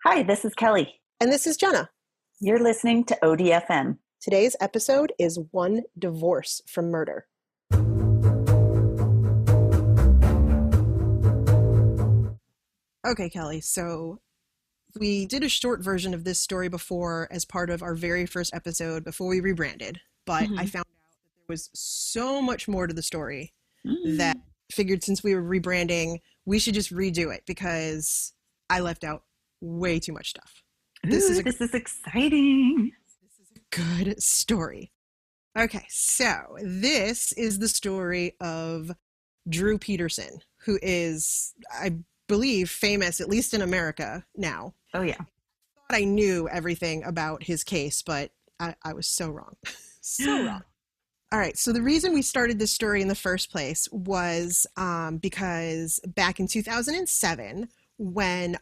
Hi, this is Kelly. And this is Jenna. You're listening to ODFM. Today's episode is One Divorce from Murder. Okay, Kelly, so we did a short version of this story before as part of our very first episode before we rebranded, but I found out that there was so much more to the story that I figured since we were rebranding, we should just redo it because I left out way too much stuff. This is exciting. This is a good story. Okay, so this is the story of Drew Peterson, who is, I believe, famous, at least in America now. Oh, yeah. I thought I knew everything about his case, but I was so wrong. So wrong. All right, so the reason we started this story in the first place was because back in 2007, when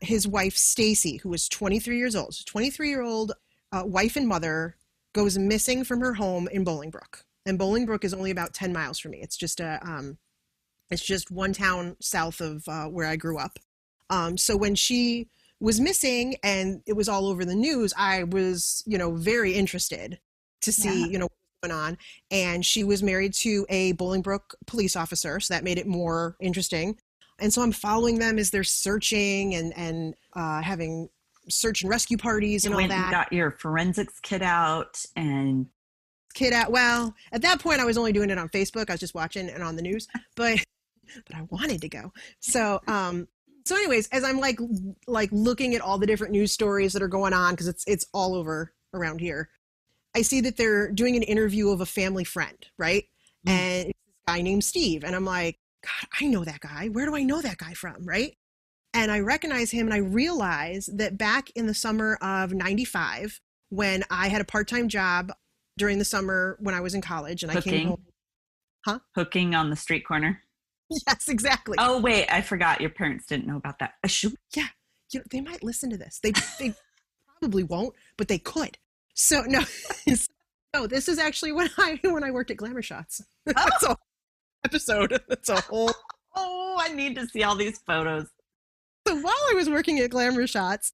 his wife, Stacy, who was 23 years old, 23-year-old wife and mother, goes missing from her home in Bolingbrook. And Bolingbrook is only about 10 miles from me. It's just one town south of where I grew up. So when she was missing and it was all over the news, I was, very interested to see, what was going on. And she was married to a Bolingbrook police officer, so that made it more interesting. And so I'm following them as they're searching and having search and rescue parties and all that. You got your forensics kit out and... Well, at that point I was only doing it on Facebook. I was just watching and on the news, but I wanted to go. So anyways, as I'm like looking at all the different news stories that are going on, because it's all over around here, I see that they're doing an interview of a family friend, right? And it's this guy named Steve. And I'm like, God, I know that guy. Where do I know that guy from, right? And I recognize him and I realize that back in the summer of 95, when I had a part-time job during the summer when I was in college and I came home. Huh? Hooking on the street corner. Yes, exactly. Oh, wait, I forgot. Your parents didn't know about that. Yeah. They might listen to this. They probably won't, but they could. So no, this is actually when I worked at Glamour Shots. That's a whole episode. That's a whole. Oh, I need to see all these photos. So while I was working at Glamour Shots,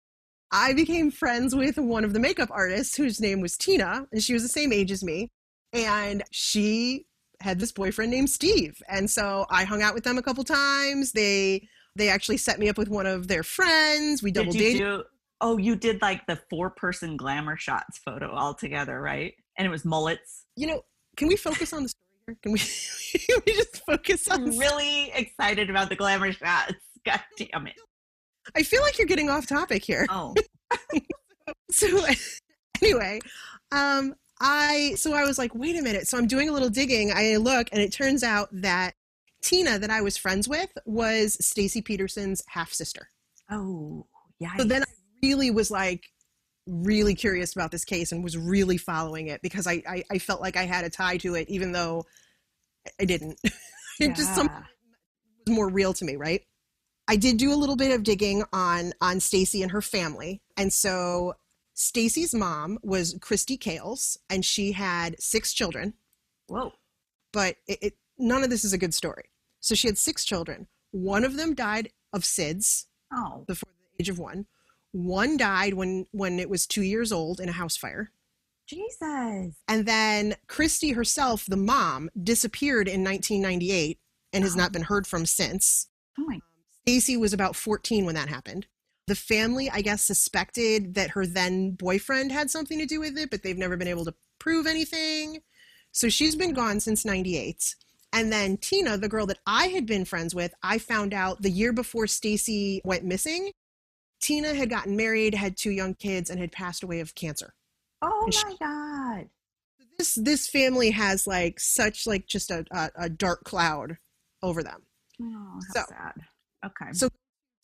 I became friends with one of the makeup artists whose name was Tina, and she was the same age as me. And she had this boyfriend named Steve. And so I hung out with them a couple times. They actually set me up with one of their friends. We double dated. You did like the 4-person Glamour Shots photo all together, right? And it was mullets. Can we focus on the story here? Can we just focus on I'm really excited about the Glamour Shots. God damn it. I feel like you're getting off topic here. Oh. So anyway, I was like, wait a minute. So I'm doing a little digging. I look and it turns out that Tina that I was friends with was Stacy Peterson's half-sister. Oh, yeah. So then I really was like really curious about this case and was really following it because I felt like I had a tie to it, even though I didn't. It just something was more real to me, right? I did do a little bit of digging on Stacy and her family. And so Stacy's mom was Christy Kales, and she had 6 children. Whoa. But none of this is a good story. So she had 6 children. One of them died of SIDS before the age of 1. One died when it was 2 years old in a house fire. Jesus. And then Christy herself, the mom, disappeared in 1998 and has not been heard from since. Oh my. Stacy was about 14 when that happened. The family, I guess, suspected that her then boyfriend had something to do with it, but they've never been able to prove anything. So she's been gone since 98. And then Tina, the girl that I had been friends with, I found out the year before Stacy went missing, Tina had gotten married, had 2 young kids, and had passed away of cancer. Oh my God. This family has such just a dark cloud over them. Oh, how sad. Okay. So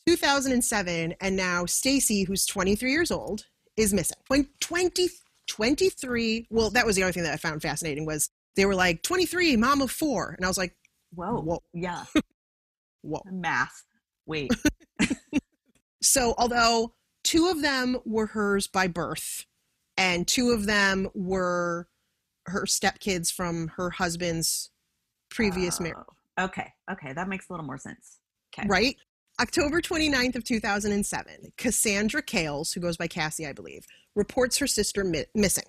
2007, and now Stacy, who's 23 years old, is missing. 23. Well, that was the other thing that I found fascinating was they were like 23, mom of 4, and I was like, whoa. Yeah. Whoa. Math. Wait. So although 2 of them were hers by birth, and 2 of them were her stepkids from her husband's previous marriage. Okay. That makes a little more sense. Okay. Right? October 29th of 2007, Cassandra Kales, who goes by Cassie, I believe, reports her sister missing.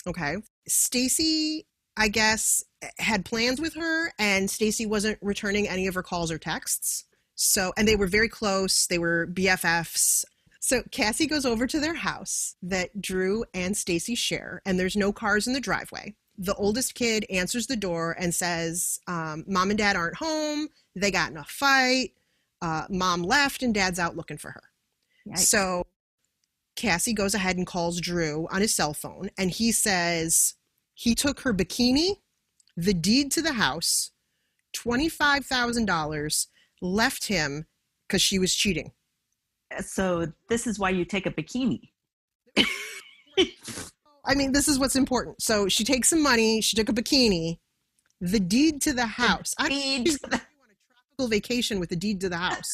Okay. Stacy, I guess, had plans with her, and Stacy wasn't returning any of her calls or texts. So, and they were very close. They were BFFs. So Cassie goes over to their house that Drew and Stacy share, and there's no cars in the driveway. The oldest kid answers the door and says, Mom and Dad aren't home. They got in a fight. Mom left and Dad's out looking for her. Yikes. So Cassie goes ahead and calls Drew on his cell phone, and he says he took her bikini, the deed to the house, $25,000, left him because she was cheating. So this is why you take a bikini. I mean, this is what's important. So she takes some money. She took a bikini, the deed to the house. She's on a tropical vacation with the deed to the house.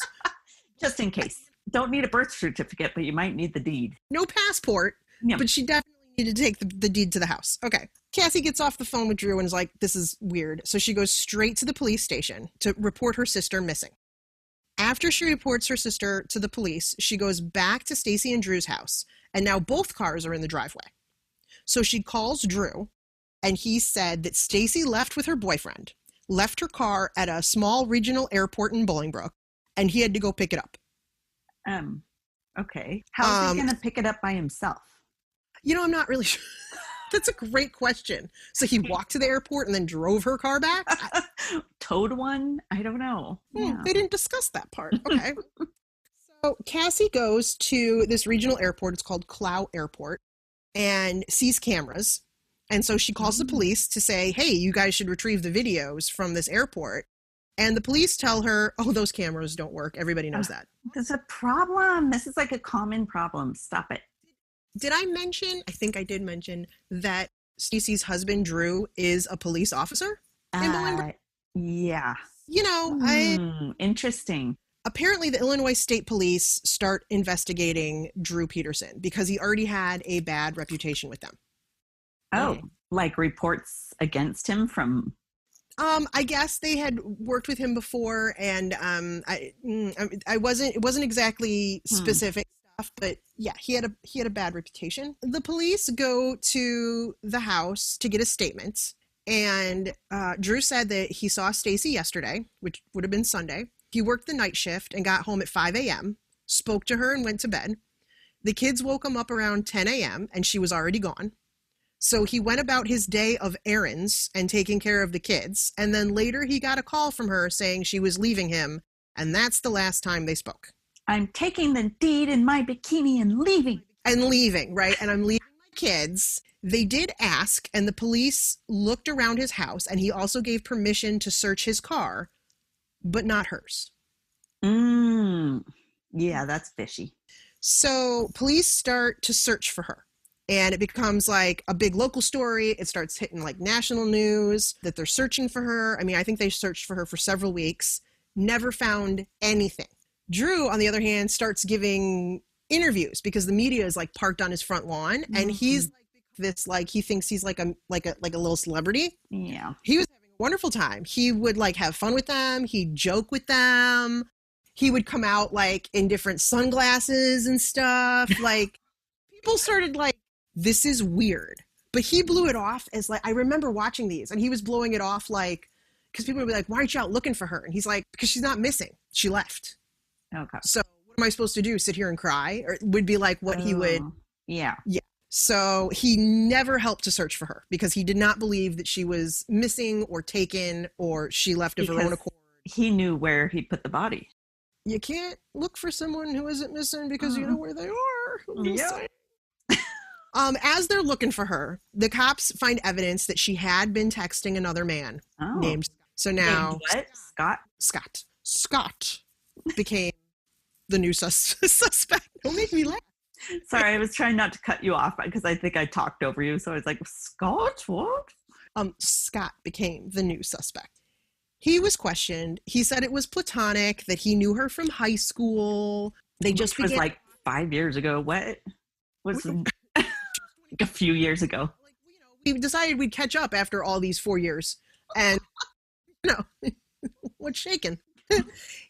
Just in case. Don't need a birth certificate, but you might need the deed. No passport, but she definitely needed to take the deed to the house. Okay. Cassie gets off the phone with Drew and is like, this is weird. So she goes straight to the police station to report her sister missing. After she reports her sister to the police, she goes back to Stacy and Drew's house, and now both cars are in the driveway. So she calls Drew, and he said that Stacy left with her boyfriend, left her car at a small regional airport in Bolingbrook, and he had to go pick it up. Okay. How is he going to pick it up by himself? You know, I'm not really sure. That's a great question. So he walked to the airport and then drove her car back? Towed one? I don't know. Yeah. They didn't discuss that part. Okay. So Cassie goes to this regional airport. It's called Clow Airport, and sees cameras. And so she calls the police to say, hey, you guys should retrieve the videos from this airport. And the police tell her, oh, those cameras don't work. Everybody knows that. There's a problem. This is like a common problem. Stop it. Did I mention, I think I did mention, that Stacy's husband, Drew, is a police officer in Bolingbrook? Yeah. You know, interesting. Apparently the Illinois State Police start investigating Drew Peterson because he already had a bad reputation with them. Oh, like reports against him from... I guess they had worked with him before, and it wasn't exactly specific stuff, but yeah, he had a bad reputation. The police go to the house to get a statement, and Drew said that he saw Stacy yesterday, which would have been Sunday. He worked the night shift and got home at 5 a.m., spoke to her and went to bed. The kids woke him up around 10 a.m., and she was already gone. So he went about his day of errands and taking care of the kids. And then later he got a call from her saying she was leaving him. And that's the last time they spoke. I'm taking the deed in my bikini and leaving. And leaving, right? And I'm leaving my kids. They did ask, and the police looked around his house, and he also gave permission to search his car, but not hers. Yeah, that's fishy. So police start to search for her. And it becomes like a big local story. It starts hitting like national news that they're searching for her. I mean, I think they searched for her for several weeks, never found anything. Drew, on the other hand, starts giving interviews because the media is like parked on his front lawn, and he's like this, like he thinks he's like a little celebrity. Yeah. He was having a wonderful time. He would like have fun with them. He'd joke with them. He would come out like in different sunglasses and stuff. Like people started like, this is weird. But he blew it off as like, I remember watching these, and he was blowing it off like, because people would be like, why aren't you out looking for her? And he's like, because she's not missing. She left. Okay. So what am I supposed to do? Sit here and cry? Or would be like what he would. Yeah. Yeah. So he never helped to search for her because he did not believe that she was missing or taken or she left of her own accord. He knew where he put the body. You can't look for someone who isn't missing because you know where they are. Yeah. As they're looking for her, the cops find evidence that she had been texting another man named. So now, named what? Scott became the new suspect. Don't make me laugh. Sorry, I was trying not to cut you off because I think I talked over you. So I was like, Scott, what? Scott became the new suspect. He was questioned. He said it was platonic, that he knew her from high school. They just was like 5 years ago. What was a few years ago? Like, we decided we'd catch up after all these 4 years, and what's shaking?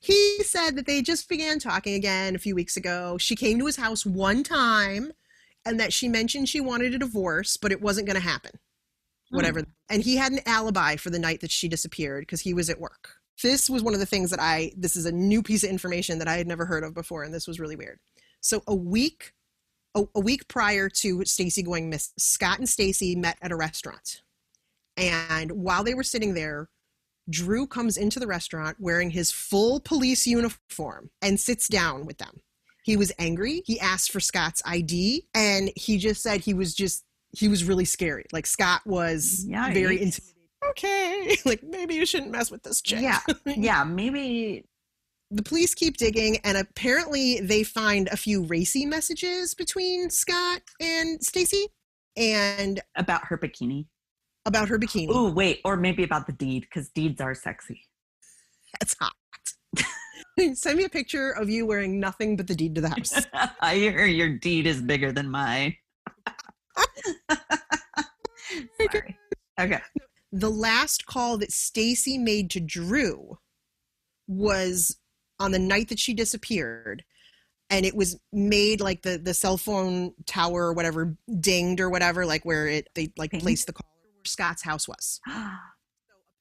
He said that they just began talking again a few weeks ago. She came to his house one time and that she mentioned she wanted a divorce, but it wasn't going to happen. Whatever. And he had an alibi for the night that she disappeared because he was at work. This was one of the things that this is a new piece of information that I had never heard of before, and this was really weird. So a week prior to Stacy going missing, Scott and Stacy met at a restaurant. And while they were sitting there, Drew comes into the restaurant wearing his full police uniform and sits down with them. He was angry. He asked for Scott's ID, and he just said he was really scary. Like, Scott was very intimidated. Okay, like, maybe you shouldn't mess with this chick. Yeah, maybe. The police keep digging, and apparently they find a few racy messages between Scott and Stacy, and about her bikini. Oh, wait, or maybe about the deed, because deeds are sexy. That's hot. Send me a picture of you wearing nothing but the deed to the house. I hear your deed is bigger than mine. Sorry. Okay. The last call that Stacy made to Drew was on the night that she disappeared, and it was made like the cell phone tower or whatever dinged or whatever, like where they like placed the call where Scott's house was. So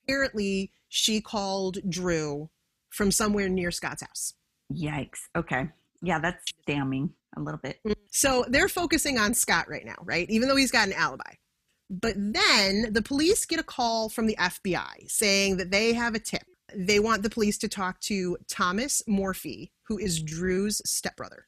apparently she called Drew from somewhere near Scott's house. Yikes. Okay. Yeah, that's damning a little bit. So they're focusing on Scott right now, right? Even though he's got an alibi. But then the police get a call from the FBI saying that they have a tip. They want the police to talk to Thomas Morphy, who is Drew's stepbrother.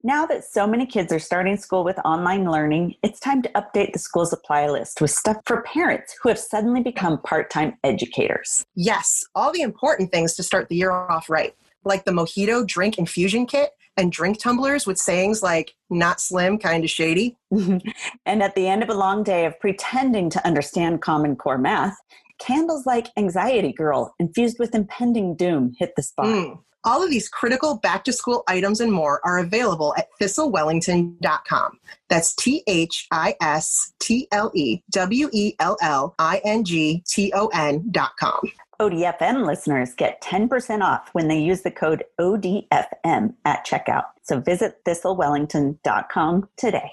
Now that so many kids are starting school with online learning, it's time to update the school supply list with stuff for parents who have suddenly become part-time educators. Yes, all the important things to start the year off right, like the Mojito drink infusion kit and drink tumblers with sayings like, not slim, kind of shady. And at the end of a long day of pretending to understand Common Core math, candles like Anxiety Girl, infused with impending doom, hit the spot. All of these critical back-to-school items and more are available at thistlewellington.com. That's THISTLEWELLINGTON.com. ODFM listeners get 10% off when they use the code ODFM at checkout. So visit thistlewellington.com today.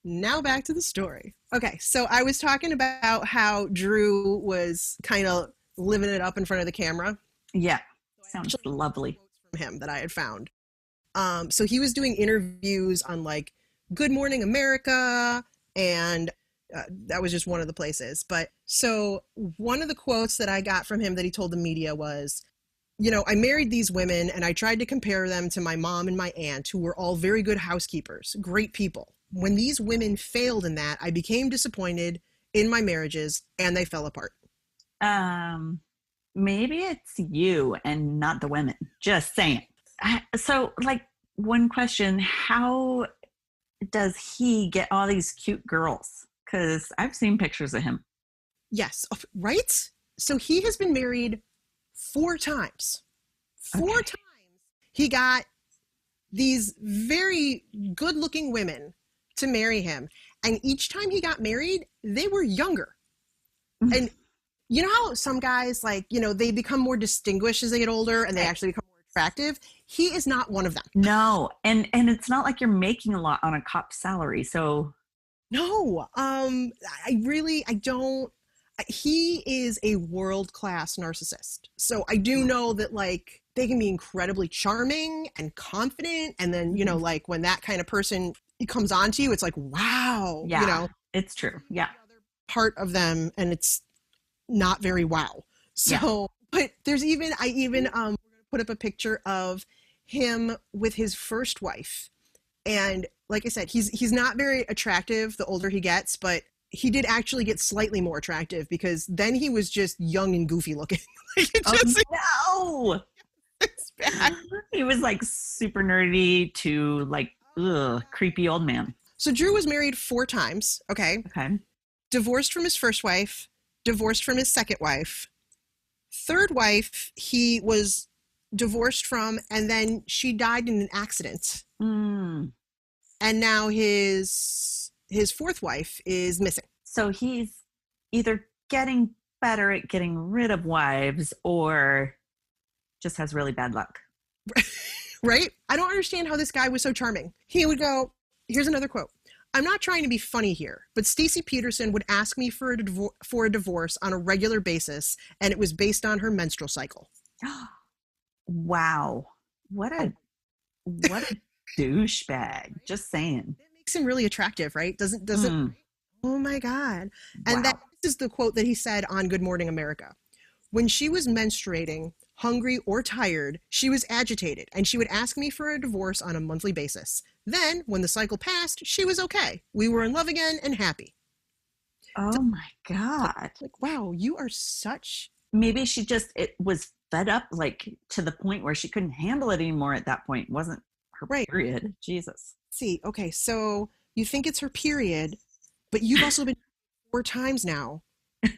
Now back to the story. Okay, so I was talking about how Drew was kind of living it up in front of the camera. Yeah, sounds lovely. From him that I had found. So he was doing interviews on like Good Morning America, and that was just one of the places. But so one of the quotes that I got from him that he told the media was, I married these women and I tried to compare them to my mom and my aunt, who were all very good housekeepers, great people. When these women failed in that, I became disappointed in my marriages and they fell apart. Maybe it's you and not the women. Just saying. So, like, one question, how does he get all these cute girls? Because I've seen pictures of him. Yes, right? So he has been married 4 times. 4 times. He got these very good-looking women to marry him. And each time he got married, they were younger. Mm-hmm. And you know how some guys, like, they become more distinguished as they get older and they actually become more attractive? He is not one of them. No. And it's not like you're making a lot on a cop's salary. So no, I don't. He is a world-class narcissist. So I do know that, like, they can be incredibly charming and confident. And then, like, when that kind of person comes on to you, it's like, wow. Yeah, it's true. Yeah. Part of them, and it's not very wow. So, but there's I put up a picture of him with his first wife. And like I said, he's not very attractive the older he gets, but he did actually get slightly more attractive because then he was just young and goofy looking. No! It's bad. He was like super nerdy to like, creepy old man. So Drew was married 4 times. Okay. Divorced from his first wife, divorced from his second wife. Third wife, he was divorced from, and then she died in an accident. Mm. And now his fourth wife is missing. So he's either getting better at getting rid of wives or just has really bad luck. Right? I don't understand how this guy was so charming. He would go, here's another quote. I'm not trying to be funny here, but Stacy Peterson would ask me for a divorce on a regular basis, and it was based on her menstrual cycle. Wow. What a douchebag. Just saying. That makes him really attractive, right? Doesn't Oh my God. And Wow. this is the quote that he said on Good Morning America. When she was menstruating, hungry or tired, she was agitated, and she would ask me for a divorce on a monthly basis. Then, when the cycle passed, she was okay. We were in love again and happy. Oh my God. Like, wow, you are such... Maybe she just was fed up, like to the point where she couldn't handle it anymore at that point. It wasn't her period. Jesus. See, okay, so you think it's her period, but you've also been 4 times now. It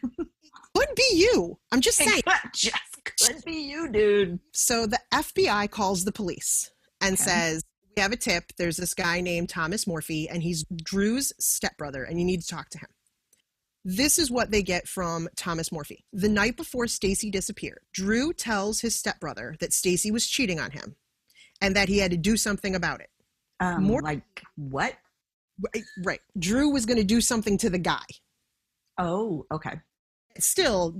could be you. I'm just saying. Just could be you, dude. So the FBI calls the police and says, we have a tip. There's this guy named Thomas Morphy, and he's Drew's stepbrother, and you need to talk to him. This is what they get from Thomas Morphy. The night before Stacy disappeared, Drew tells his stepbrother that Stacy was cheating on him and that he had to do something about it. Like what? Right. Drew was going to do something to the guy. Oh, okay. It still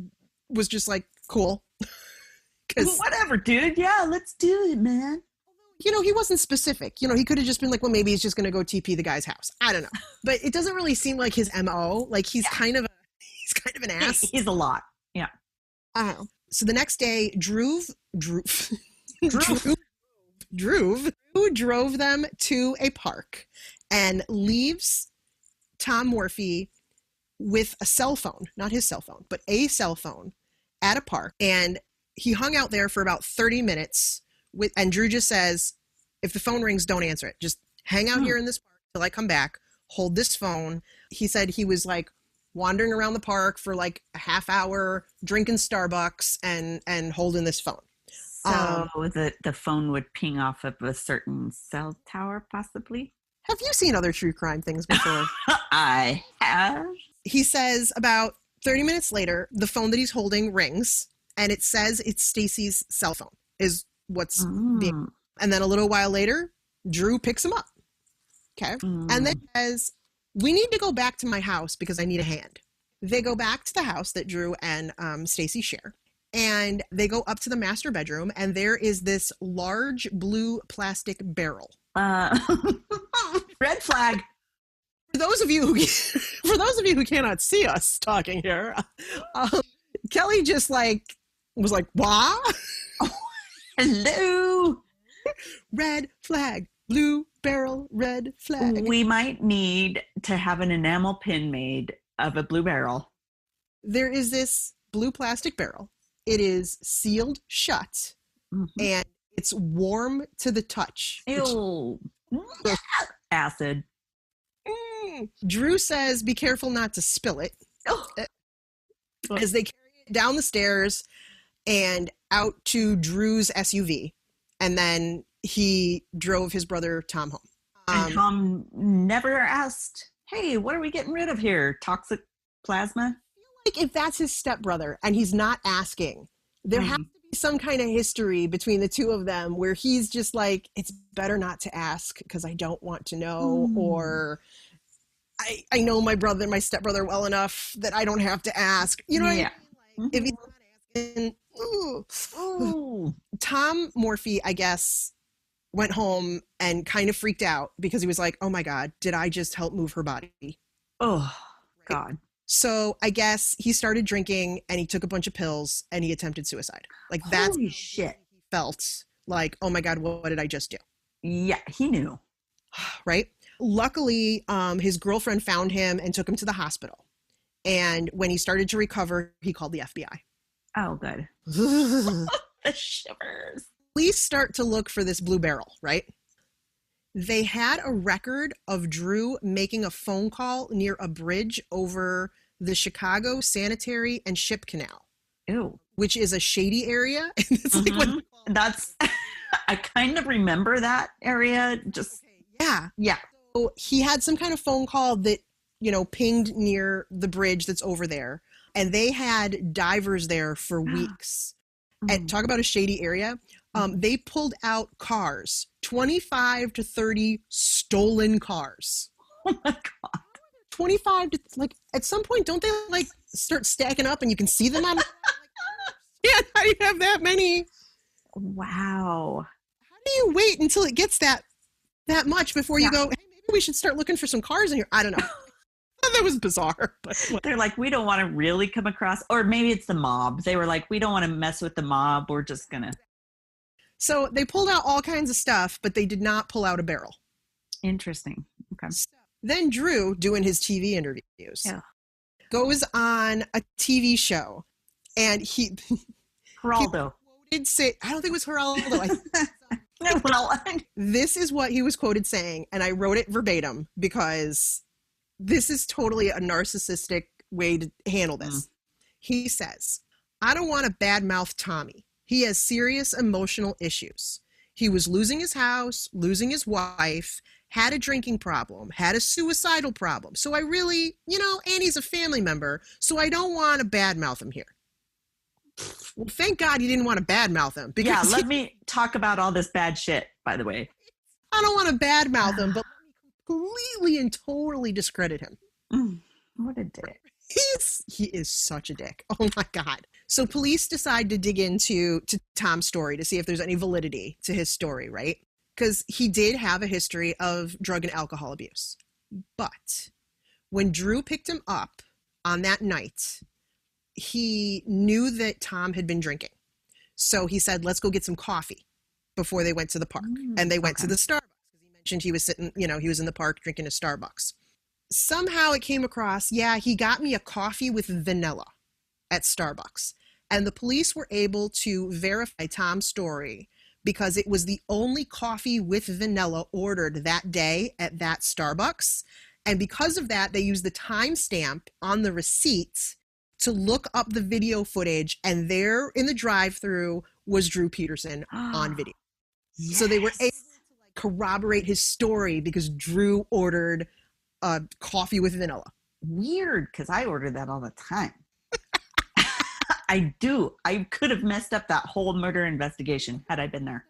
was just like, cool. Whatever, dude. Yeah, let's do it, man. You know, he wasn't specific. You know, he could have just been like, well, maybe he's just going to go TP the guy's house. I don't know. But it doesn't really seem like his MO. Like he's kind of an ass. He's a lot. Yeah. So the next day, Drew drove them to a park and leaves Tom Morphy with a cell phone, not his cell phone, but a cell phone at a park. And he hung out there for about 30 minutes. And Drew just says, if the phone rings, don't answer it. Just hang out here in this park till I come back. Hold this phone. He said he was like wandering around the park for like a half hour, drinking Starbucks and holding this phone. So the phone would ping off of a certain cell tower, possibly? Have you seen other true crime things before? I have. He says about 30 minutes later, the phone that he's holding rings, and it says it's Stacy's cell phone is what's being. And then a little while later, Drew picks him up. Okay. And then says, we need to go back to my house because I need a hand. They go back to the house that Drew and Stacy share. And they go up to the master bedroom, and there is this large blue plastic barrel. Red flag. For those of you who cannot see us talking here, Kelly just was like, what? Hello. Red flag, blue barrel, red flag. We might need to have an enamel pin made of a blue barrel. There is this blue plastic barrel. It is sealed shut, and it's warm to the touch. Ew. Acid. Drew says, be careful not to spill it. As they carry it down the stairs and out to Drew's SUV. And then he drove his brother Tom home. And Tom never asked, hey, what are we getting rid of here? Toxic plasma? Like if that's his stepbrother and he's not asking, there has to be some kind of history between the two of them where he's just like, it's better not to ask because I don't want to know, or I know my stepbrother well enough that I don't have to ask. You know what I mean? Like, if he's not asking, Tom Morphy, I guess, went home and kind of freaked out because he was like, oh my God, did I just help move her body? Oh, God. So I guess he started drinking and he took a bunch of pills and he attempted suicide. Like that's holy shit. He felt like, oh my God, what did I just do? Yeah, he knew. Right? Luckily, his girlfriend found him and took him to the hospital. And when he started to recover, he called the FBI. Oh, good. The shivers. Police start to look for this blue barrel, right? They had a record of Drew making a phone call near a bridge over the Chicago Sanitary and Ship Canal. Ew. which is a shady area. It's like what That's, I kind of remember that area. Just, yeah. So he had some kind of phone call that, pinged near the bridge that's over there. And they had divers there for weeks. And talk about a shady area. They pulled out cars, 25 to 30 stolen cars. Oh my God. 25 to, like, at some point, don't they, like, start stacking up and you can see them on? Yeah, how do you have that many? Wow. How do you wait until it gets that much before you go, hey, maybe we should start looking for some cars in here? I don't know. That was bizarre. But they're like, we don't want to really come across, or maybe it's the mob. They were like, we don't want to mess with the mob. We're just going to. So they pulled out all kinds of stuff, but they did not pull out a barrel. Interesting. Okay. So then Drew, doing his TV interviews, goes on a TV show, and Geraldo. I don't think it was Geraldo. This is what he was quoted saying, and I wrote it verbatim because this is totally a narcissistic way to handle this. He says, I don't want to badmouth Tommy. He has serious emotional issues. He was losing his house, losing his wife, had a drinking problem, had a suicidal problem. So I really, and he's a family member, so I don't want to badmouth him here. Well, thank God you didn't want to badmouth him. Because let me talk about all this bad shit, by the way. I don't want to badmouth him, but completely and totally discredit him. What a dick. He is such a dick. Oh my God. So police decide to dig into Tom's story to see if there's any validity to his story, right? Because he did have a history of drug and alcohol abuse. But when Drew picked him up on that night, he knew that Tom had been drinking. So he said, let's go get some coffee before they went to the park. And they went to the Starbucks. He mentioned he was sitting, he was in the park drinking a Starbucks. Somehow it came across, he got me a coffee with vanilla at Starbucks. And the police were able to verify Tom's story because it was the only coffee with vanilla ordered that day at that Starbucks. And because of that, they used the timestamp on the receipt to look up the video footage. And there in the drive-thru was Drew Peterson on video. Yes. So they were able to corroborate his story because Drew ordered coffee with vanilla. Weird, because I order that all the time. I do. I could have messed up that whole murder investigation had I been there.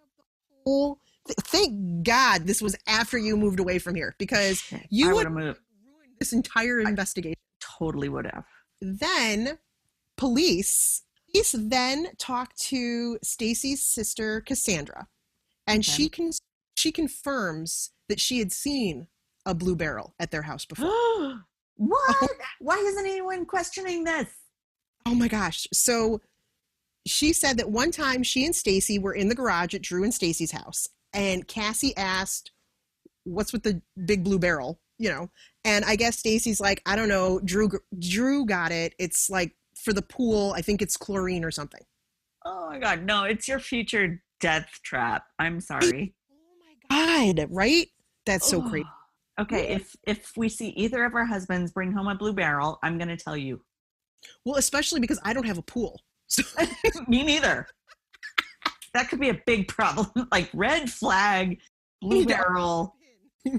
Oh, thank God this was after you moved away from here, because you would have ruined this entire investigation. Totally would have. Then police then talked to Stacy's sister Cassandra, and she confirms that she had seen a blue barrel at their house before. What? Why isn't anyone questioning this? Oh my gosh. So she said that one time she and Stacy were in the garage at Drew and Stacy's house, and Cassie asked, what's with the big blue barrel, and I guess Stacy's like, I don't know, Drew got it. It's like for the pool. I think it's chlorine or something. Oh my God. No, it's your future death trap. I'm sorry. Oh my God. Right? That's so crazy. Okay. If we see either of our husbands bring home a blue barrel, I'm going to tell you. Well, especially because I don't have a pool. So. Me neither. That could be a big problem. Like red flag, blue barrel.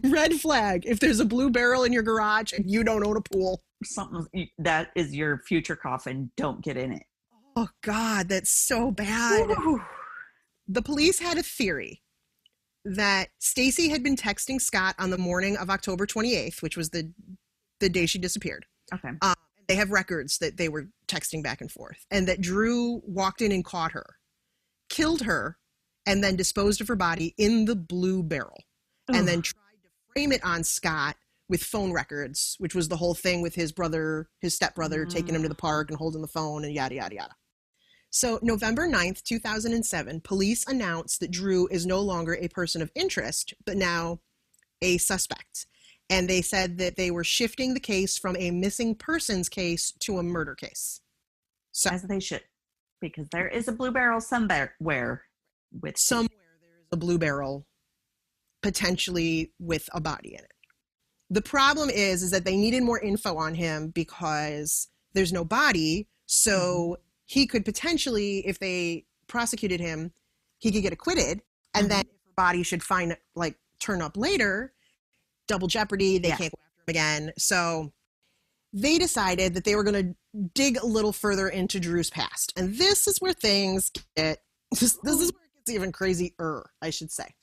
Red flag. If there's a blue barrel in your garage and you don't own a pool. Something that is your future coffin. Don't get in it. Oh God, that's so bad. Ooh. The police had a theory that Stacy had been texting Scott on the morning of October 28th, which was the day she disappeared. Okay. They have records that they were texting back and forth, and that Drew walked in and caught her, killed her, and then disposed of her body in the blue barrel, and then tried to frame it on Scott with phone records, which was the whole thing with his stepbrother, taking him to the park and holding the phone and yada, yada, yada. So November 9th, 2007, police announced that Drew is no longer a person of interest, but now a suspect. And they said that they were shifting the case from a missing persons case to a murder case. So, as they should, because there is a blue barrel somewhere. Somewhere there is a blue barrel, potentially with a body in it. The problem is that they needed more info on him because there's no body. So he could potentially, if they prosecuted him, he could get acquitted. And then if her body should turn up later, double jeopardy, they can't go after him again. So they decided that they were going to dig a little further into Drew's past. And this is where things get, this is where it gets even crazier, I should say.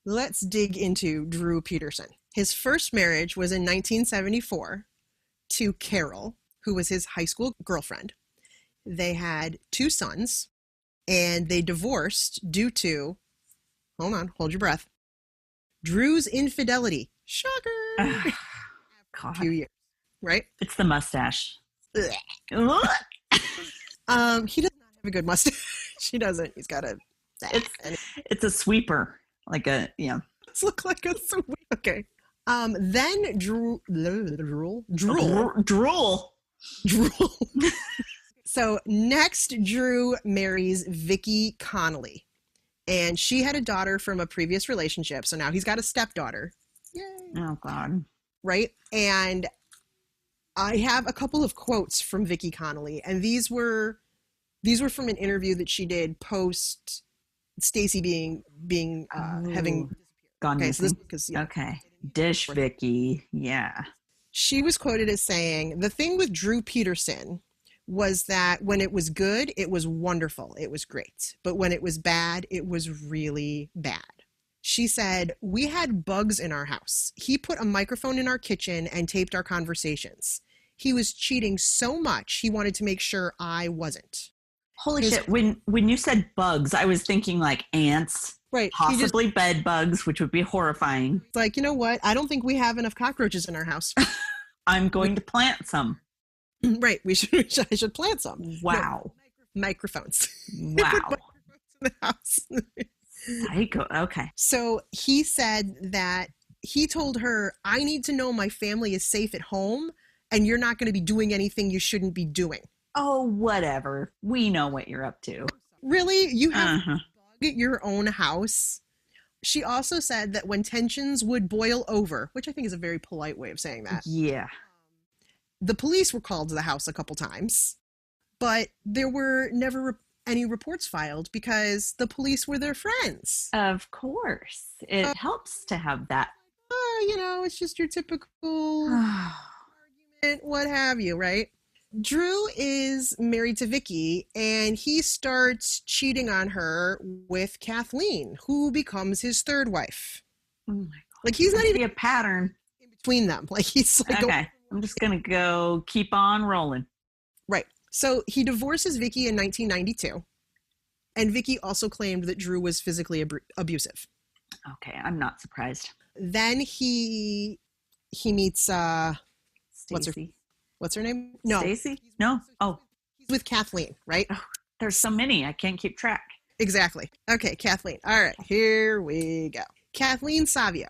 Let's dig into Drew Peterson. His first marriage was in 1974 to Carol, who was his high school girlfriend. They had 2 sons, and they divorced due to, hold your breath, Drew's infidelity. Shocker! God. A few years, right? It's the mustache. He does not have a good mustache. He doesn't. He's got a... It's a sweeper. Like a, It's look like a sweep. Okay. Then drool. So next, Drew marries Vicky Connolly, and she had a daughter from a previous relationship. So now he's got a stepdaughter. Yay! Oh God! Right, and I have a couple of quotes from Vicky Connolly, and these were from an interview that she did post Stacy being having gone missing. So okay, Dish Vicky, yeah. She was quoted as saying, "The thing with Drew Peterson was that when it was good, it was wonderful, it was great. But when it was bad, it was really bad." She said, "We had bugs in our house. He put a microphone in our kitchen and taped our conversations. He was cheating so much, he wanted to make sure I wasn't." Holy shit. When you said bugs, I was thinking like ants. Right. Possibly bed bugs, which would be horrifying. It's like, you know what? I don't think we have enough cockroaches in our house. I'm going to plant some. Right. I should plant some. Wow. No, microphones. Wow. Microphones in the house. Psycho. Okay. So he said that he told her, "I need to know my family is safe at home, and you're not going to be doing anything you shouldn't be doing." Oh, whatever. We know what you're up to. Really? You have a bug at your own house? She also said that when tensions would boil over, which I think is a very polite way of saying that. Yeah. The police were called to the house a couple times, but there were never any reports filed because the police were their friends. Of course. It helps to have that. It's just your typical argument, what have you, right? Drew is married to Vicky, and he starts cheating on her with Kathleen, who becomes his third wife. Oh my God. Like, he's not even a pattern in between them. Like, he's like, okay, I'm just going to go keep on rolling. Right. So he divorces Vicky in 1992, and Vicky also claimed that Drew was physically abusive. Okay, I'm not surprised. Then he meets Stacy. What's her name? No. Stacy? No. Oh. He's with Kathleen, right? Oh, there's so many. I can't keep track. Exactly. Okay, Kathleen. All right, here we go. Kathleen Savio,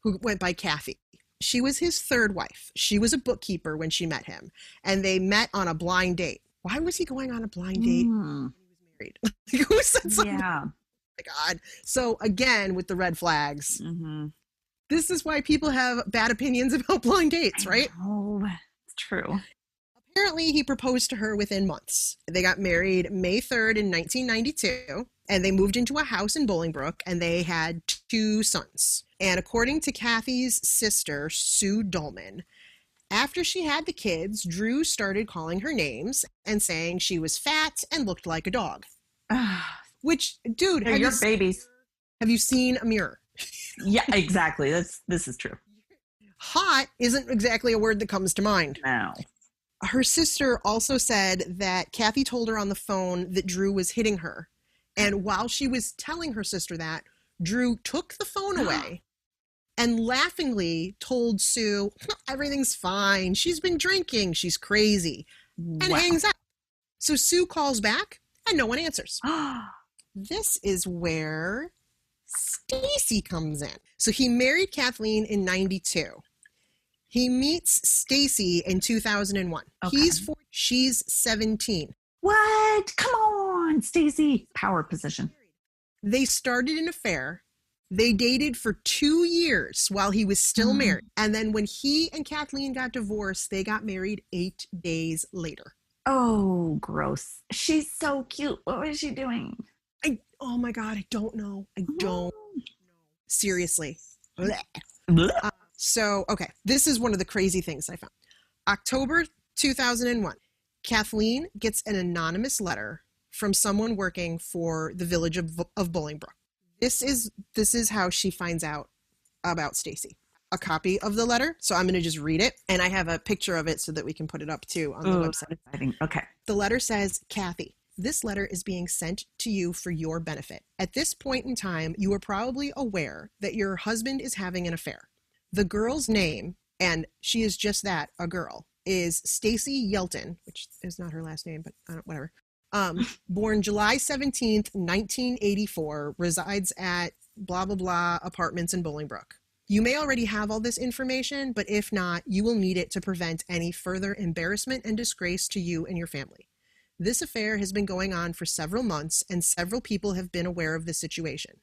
who went by Kathy. She was his third wife. She was a bookkeeper when she met him, and they met on a blind date. Why was he going on a blind date when he was married? Who said something? Yeah. Oh my God. So again, with the red flags, this is why people have bad opinions about blind dates, right? Oh, it's true. Apparently, he proposed to her within months. They got married May 3rd in 1992, and they moved into a house in Bolingbrook, and they had 2 sons. And according to Kathy's sister, Sue Dolman, after she had the kids, Drew started calling her names and saying she was fat and looked like a dog. Which, dude, they're your babies. Have you seen a mirror? Yeah, exactly. This is true. Hot isn't exactly a word that comes to mind. No. Her sister also said that Kathy told her on the phone that Drew was hitting her. And while she was telling her sister that, Drew took the phone away and laughingly told Sue, "Everything's fine. She's been drinking. She's crazy." And hangs up. So Sue calls back and no one answers. This is where Stacy comes in. So he married Kathleen in 92. He meets Stacy in 2001. Okay. He's 4, she's 17. What? Come on, Stacy. Power position. They started an affair. They dated for 2 years while he was still married. And then when he and Kathleen got divorced, they got married 8 days later. Oh, gross. She's so cute. What was she doing? Oh my God, I don't know. I don't know. Seriously. Blech. So, okay, this is one of the crazy things I found. October 2001, Kathleen gets an anonymous letter from someone working for the village of Bolingbrook. This is how she finds out about Stacy. A copy of the letter, so I'm going to just read it, and I have a picture of it so that we can put it up too on the website. Exciting. Okay. The letter says, Kathy, this letter is being sent to you for your benefit. At this point in time, you are probably aware that your husband is having an affair. The girl's name, and she is just that, a girl, is Stacy Yelton, which is not her last name, but whatever. Born July 17th, 1984, resides at blah, blah, blah apartments in Bolingbrook. You may already have all this information, but if not, you will need it to prevent any further embarrassment and disgrace to you and your family. This affair has been going on for several months, and several people have been aware of the situation.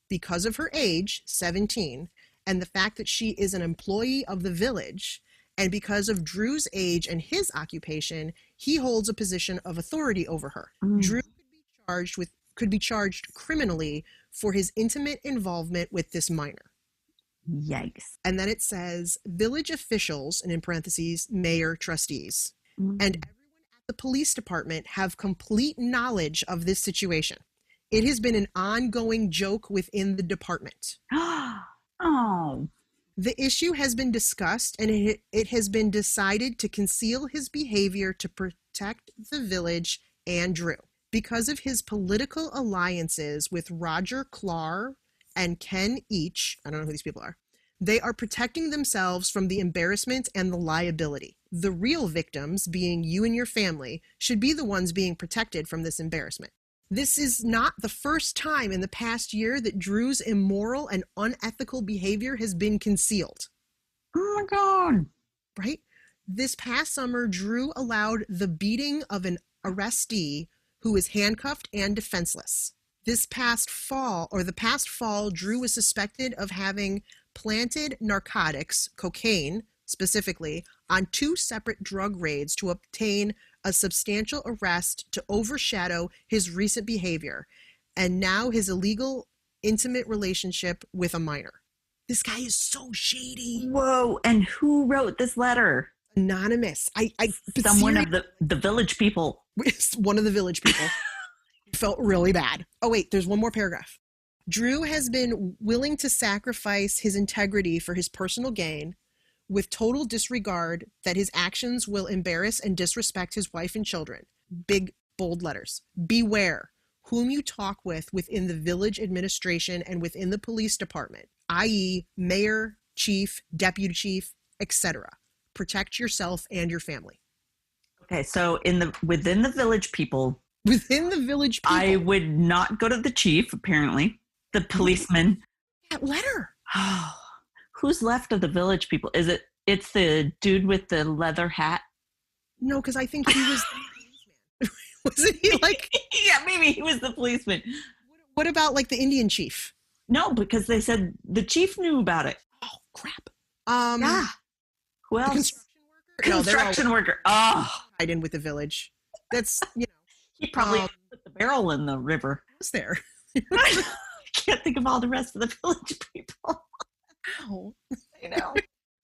Because of her age, 17, and the fact that she is an employee of the village, and because of Drew's age and his occupation, he holds a position of authority over her. Drew could be charged criminally for his intimate involvement with this minor. Yikes. And then it says village officials, and in parentheses, mayor, trustees, and everyone at the police department have complete knowledge of this situation. It has been an ongoing joke within the department. Oh. The issue has been discussed, and it has been decided to conceal his behavior to protect the village and Drew. Because of his political alliances with Roger Clark and Ken Each, I don't know who these people are, they are protecting themselves from the embarrassment and the liability. The real victims, being you and your family, should be the ones being protected from this embarrassment. This is not the first time in the past year that Drew's immoral and unethical behavior has been concealed. Oh my God. Right? This past summer, Drew allowed the beating of an arrestee who is handcuffed and defenseless. The past fall, Drew was suspected of having planted narcotics, cocaine specifically, on 2 separate drug raids to obtain a substantial arrest to overshadow his recent behavior, and now his illegal intimate relationship with a minor. This guy is so shady. Whoa. And who wrote this letter? Anonymous. Someone of the village people. One of the village people. Felt really bad. Oh, wait, there's one more paragraph. Drew has been willing to sacrifice his integrity for his personal gain, with total disregard that his actions will embarrass and disrespect his wife and children. Big, bold letters. Beware whom you talk with within the village administration and within the police department, i.e. mayor, chief, deputy chief, etc. Protect yourself and your family. Okay, so within the village people. Within the village people. I would not go to the chief, apparently. The policeman. That letter. Who's left of the village people? It's the dude with the leather hat? No, because I think he was the policeman. Wasn't he like? Yeah, maybe he was the policeman. What about like the Indian chief? No, because they said the chief knew about it. Oh, crap. Yeah. Who else? Construction worker? Construction worker. Oh. Tied in with the village. That's, He probably put the barrel in the river. Was there? I can't think of all the rest of the village people. Ow. I know.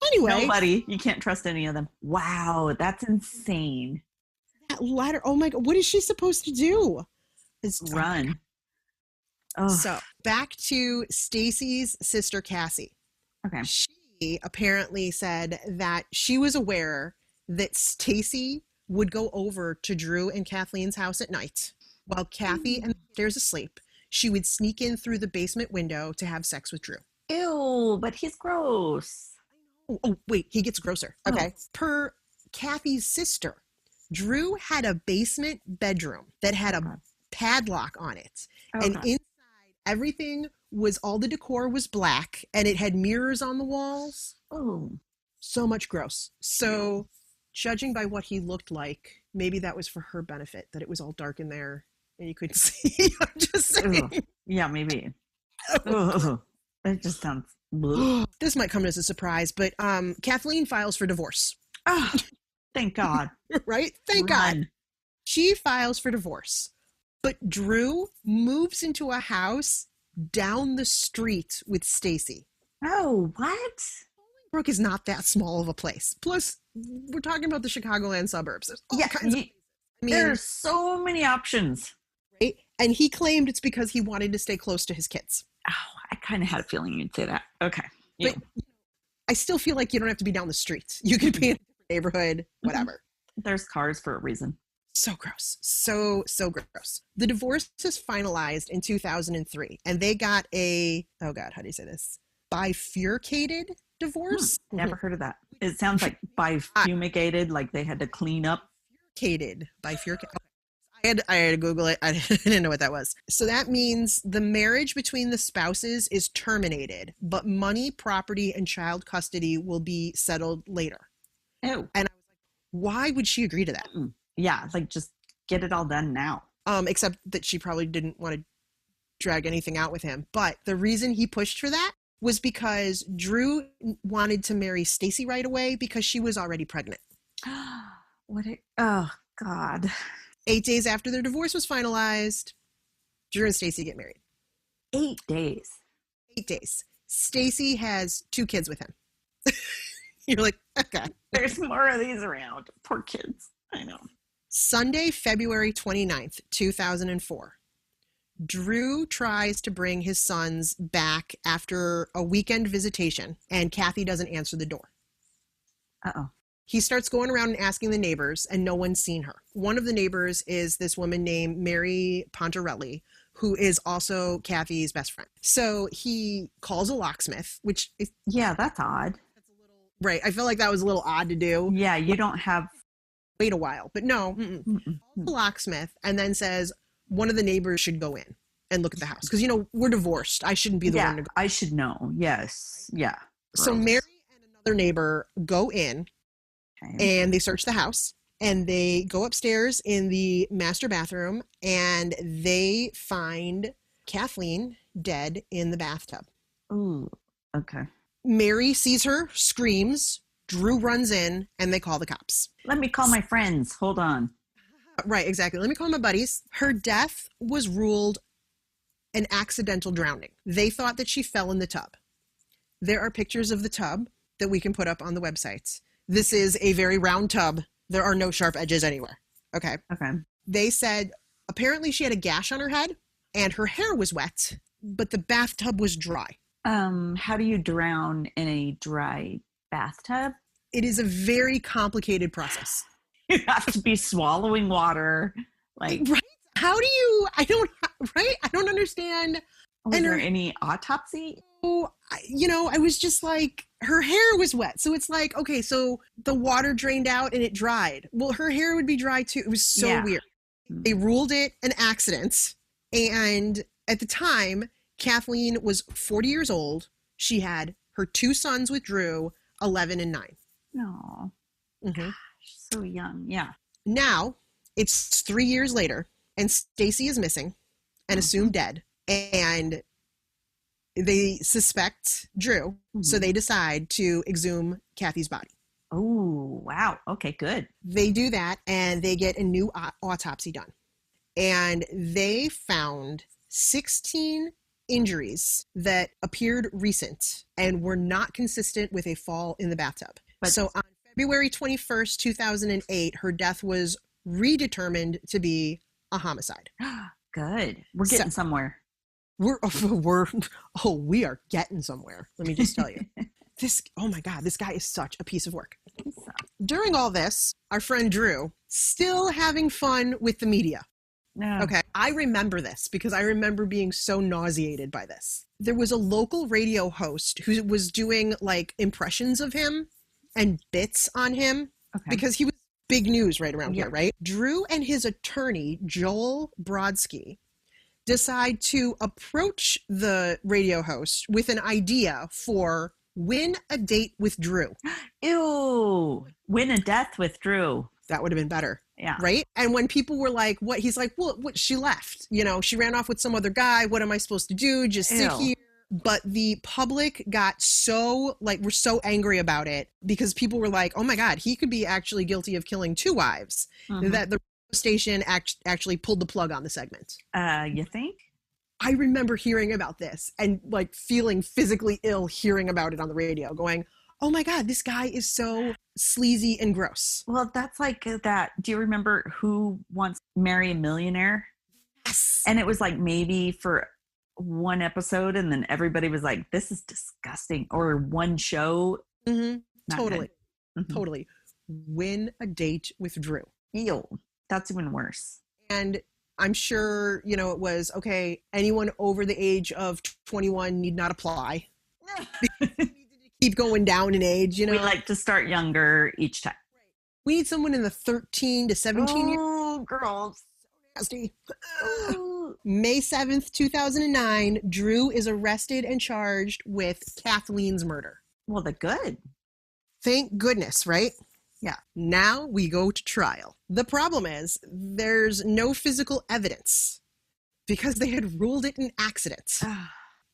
Anyway. Nobody. You can't trust any of them. Wow, that's insane. That letter. Oh my God. What is she supposed to do? Run. Oh. So back to Stacy's sister, Cassie. Okay. She apparently said that she was aware that Stacy would go over to Drew and Kathleen's house at night while Kathy and the stairs asleep. She would sneak in through the basement window to have sex with Drew. Ew, but he's gross. Oh, wait, he gets grosser. Okay. Per Kathy's sister, Drew had a basement bedroom that had a padlock on it. Okay. And inside, everything was, all the decor was black, and it had mirrors on the walls. Oh. So much gross. So, judging by what he looked like, maybe that was for her benefit, that it was all dark in there and you couldn't see. I'm just saying. Ugh. Yeah, maybe. That just sounds... This might come as a surprise, but Kathleen files for divorce. Oh, thank God. Right? Thank God. She files for divorce, but Drew moves into a house down the street with Stacy. Oh, what? Brook is not that small of a place. Plus, we're talking about the Chicagoland suburbs. There's all kinds of places. I mean, there's so many options. Right? And he claimed it's because he wanted to stay close to his kids. Oh, I kind of had a feeling you'd say that. Okay. But I still feel like you don't have to be down the street. You could be in a different neighborhood, whatever. There's cars for a reason. So gross. So gross. The divorce is finalized in 2003, and they got a, oh God, how do you say this? Bifurcated divorce? Never heard of that. It sounds like bifumigated, like they had to clean up. Bifurcated. I had to Google it. I didn't know what that was. So that means the marriage between the spouses is terminated, but money, property, and child custody will be settled later. Oh. And I was like, why would she agree to that? Yeah, like just get it all done now. Except that she probably didn't want to drag anything out with him. But the reason he pushed for that was because Drew wanted to marry Stacy right away because she was already pregnant. Oh, God. 8 days after their divorce was finalized, Drew and Stacy get married. 8 days. 8 days. Stacy has 2 kids with him. You're like, okay. There's more of these around. Poor kids. I know. Sunday, February 29th, 2004. Drew tries to bring his sons back after a weekend visitation, and Kathy doesn't answer the door. Uh-oh. He starts going around and asking the neighbors, and no one's seen her. One of the neighbors is this woman named Mary Pontarelli, who is also Kathy's best friend. So he calls a locksmith, which is... Yeah, that's odd. That's a little... Right. I feel like that was a little odd to do. Yeah, you don't have... Wait a while. But no. Calls the locksmith and then says one of the neighbors should go in and look at the house. Because, we're divorced. I shouldn't be the one to go. I should know. Yes. Yeah. So Gross. Mary and another neighbor go in. And they search the house, and they go upstairs in the master bathroom, and they find Kathleen dead in the bathtub. Ooh, okay. Mary sees her, screams, Drew runs in, and they call the cops. Let me call my friends. Hold on. Right, exactly. Let me call my buddies. Her death was ruled an accidental drowning. They thought that she fell in the tub. There are pictures of the tub that we can put up on the website. This is a very round tub. There are no sharp edges anywhere. Okay. Okay. They said apparently she had a gash on her head and her hair was wet, but the bathtub was dry. How do you drown in a dry bathtub? It is a very complicated process. You have to be swallowing water. Like, right? How do you, I don't understand. Was there any autopsy? I was just like, her hair was wet. So it's like, okay, so the water drained out and it dried. Well, her hair would be dry too. It was so weird. They ruled it an accident. And at the time, Kathleen was 40 years old. She had her 2 sons with Drew, 11 and 9. No. Gosh, so young. Yeah. Now, it's 3 years later, and Stacy is missing and assumed dead. And they suspect Drew, so they decide to exhume Kathy's body. Oh, wow. Okay, good. They do that, and they get a new autopsy done. And they found 16 injuries that appeared recent and were not consistent with a fall in the bathtub. So on February 21st, 2008, her death was redetermined to be a homicide. Good. We're getting somewhere. We are getting somewhere. Let me just tell you. Oh my God, this guy is such a piece of work. During all this, our friend Drew, still having fun with the media. No. Okay. I remember this because I remember being so nauseated by this. There was a local radio host who was doing like impressions of him and bits on him because he was big news right around here, right? Drew and his attorney, Joel Brodsky, decide to approach the radio host with an idea for Win a Date with Drew. Ew. Win a Death with Drew. That would have been better. Yeah. Right? And when people were like, what? He's like, well, what? She left. She ran off with some other guy. What am I supposed to do? Just sit here? But the public got we're so angry about it because people were like, oh my God, he could be actually guilty of killing 2 wives. That the station actually pulled the plug on the segment. You think? I remember hearing about this and like feeling physically ill hearing about it on the radio, going, oh my God, this guy is so sleazy and gross. Well, that's like that. Do you remember Who Wants to Marry a Millionaire? Yes. And it was like maybe for one episode, and then everybody was like, this is disgusting. Or one show. Mm-hmm. Totally. Mm-hmm. Totally. Win a date with Drew. Ew. That's even worse. And I'm sure, you know, it was, okay, anyone over the age of 21 need not apply. Keep going down in age, you know. We like to start younger each time. We need someone in the 13 to 17 years. Oh, girls. Nasty. May 7th, 2009, Drew is arrested and charged with Kathleen's murder. Well, the good. Thank goodness, right? Yeah. Now we go to trial. The problem is there's no physical evidence because they had ruled it an accident.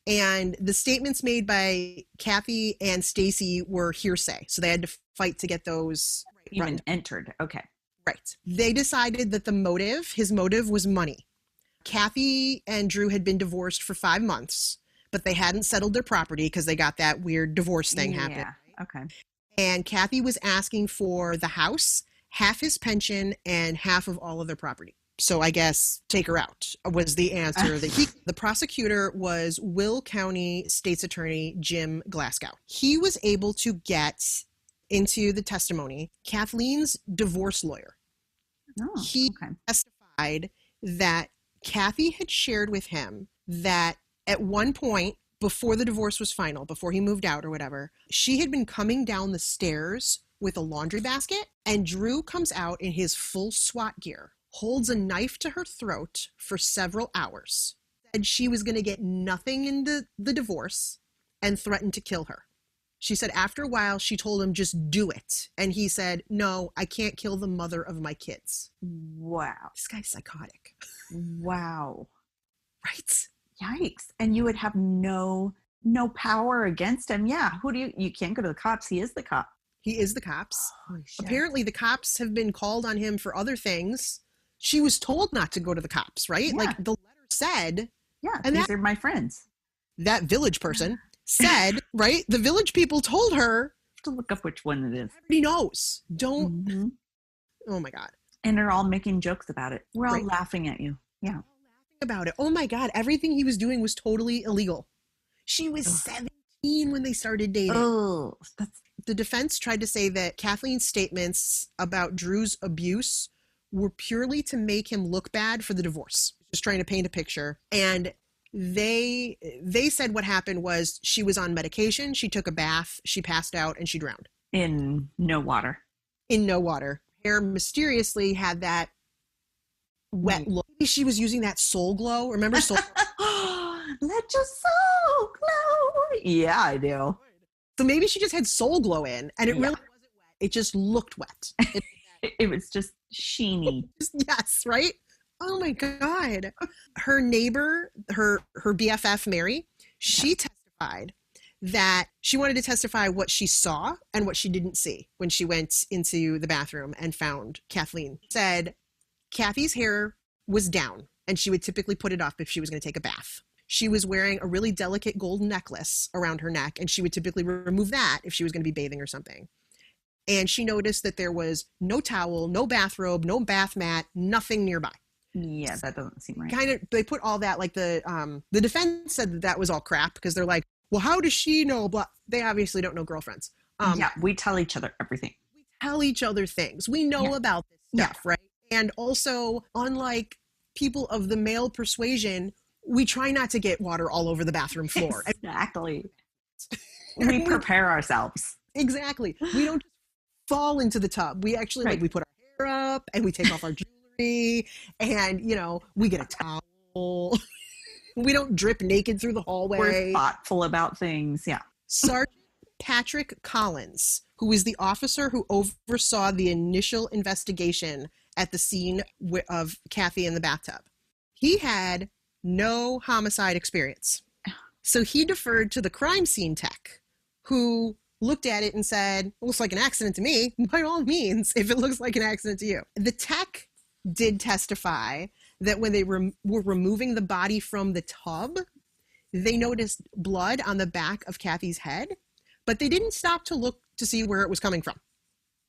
And the statements made by Kathy and Stacy were hearsay. So they had to fight to get those even entered. Okay. Right. They decided that his motive was money. Kathy and Drew had been divorced for 5 months, but they hadn't settled their property because they got that weird divorce thing happening. Okay. And Kathy was asking for the house, half his pension, and half of all of their property. So I guess take her out was the answer. The prosecutor was Will County State's Attorney Jim Glasgow. He was able to get into the testimony Kathleen's divorce lawyer. He testified that Kathy had shared with him that at one point before the divorce was final, before he moved out or whatever, she had been coming down the stairs with a laundry basket, and Drew comes out in his full SWAT gear, holds a knife to her throat for several hours, said she was going to get nothing in the divorce, and threatened to kill her. She said after a while, she told him, just do it. And he said, no, I can't kill the mother of my kids. Wow. This guy's psychotic. Wow. Right? Yikes. And you would have no power against him. Yeah. You can't go to the cops. He is the cop. He is the cops. Holy shit. Apparently the cops have been called on him for other things. She was told not to go to the cops, right? Yeah. Like the letter said. Yeah. And these are my friends. That village person said, right? The village people told her to look up which one it is. Everybody knows. Don't. Mm-hmm. Oh my God. And they're all making jokes about it. We're all Right. laughing at you. Yeah. About it. Oh my God. Everything he was doing was totally illegal. She was 17 when they started dating. Oh, The defense tried to say that Kathleen's statements about Drew's abuse were purely to make him look bad for the divorce. Just trying to paint a picture. And they said what happened was she was on medication, she took a bath, she passed out, and she drowned. in no water. In no water. Hair mysteriously had that wet look. Maybe she was using that Soul Glow. Remember Soul Let your soul glow. Yeah, I do. So maybe she just had Soul Glow in, and it really wasn't wet. It just looked wet. It was just sheeny. Yes, right? Oh my God. Her neighbor, her BFF, Mary, she testified that she wanted to testify what she saw and what she didn't see when she went into the bathroom and found Kathleen. Said Kathy's hair was down, and she would typically put it up if she was going to take a bath. She was wearing a really delicate gold necklace around her neck, and she would typically remove that if she was going to be bathing or something. And she noticed that there was no towel, no bathrobe, no bath mat, nothing nearby. Yeah, that doesn't seem right. Kind of, they put all that, like the defense said that was all crap because they're like, well, how does she know? Blah. They obviously don't know girlfriends. Yeah, we tell each other everything. We tell each other things. We know about this stuff, right? And also, unlike people of the male persuasion, we try not to get water all over the bathroom floor. Exactly. We prepare ourselves. Exactly. We don't just fall into the tub. We actually like we put our hair up and we take off our jewelry and we get a towel. We don't drip naked through the hallway. We're thoughtful about things. Yeah. Sergeant Patrick Collins, who was the officer who oversaw the initial investigation at the scene of Kathy in the bathtub, he had no homicide experience. So he deferred to the crime scene tech, who looked at it and said, it looks like an accident to me. By all means, if it looks like an accident to you. The tech did testify that when they were removing the body from the tub, they noticed blood on the back of Kathy's head, but they didn't stop to look to see where it was coming from.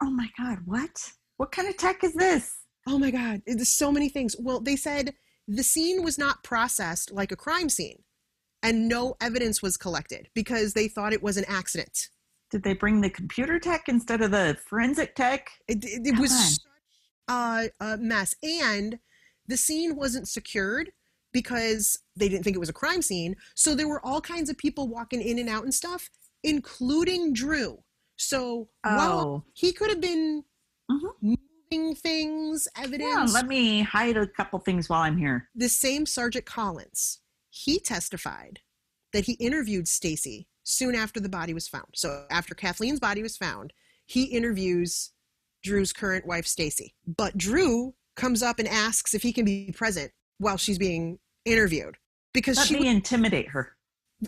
Oh my God, what? What kind of tech is this? Oh my God, there's so many things. Well, they said the scene was not processed like a crime scene and no evidence was collected because they thought it was an accident. Did they bring the computer tech instead of the forensic tech? It was such a mess. And the scene wasn't secured because they didn't think it was a crime scene. So there were all kinds of people walking in and out and stuff, including Drew. So while he could have been moving things, evidence. Yeah, let me hide a couple things while I'm here. The same Sergeant Collins, he testified that he interviewed Stacy soon after the body was found. So after Kathleen's body was found, he interviews Drew's current wife, Stacy. But Drew comes up and asks if he can be present while she's being interviewed because Let me intimidate her.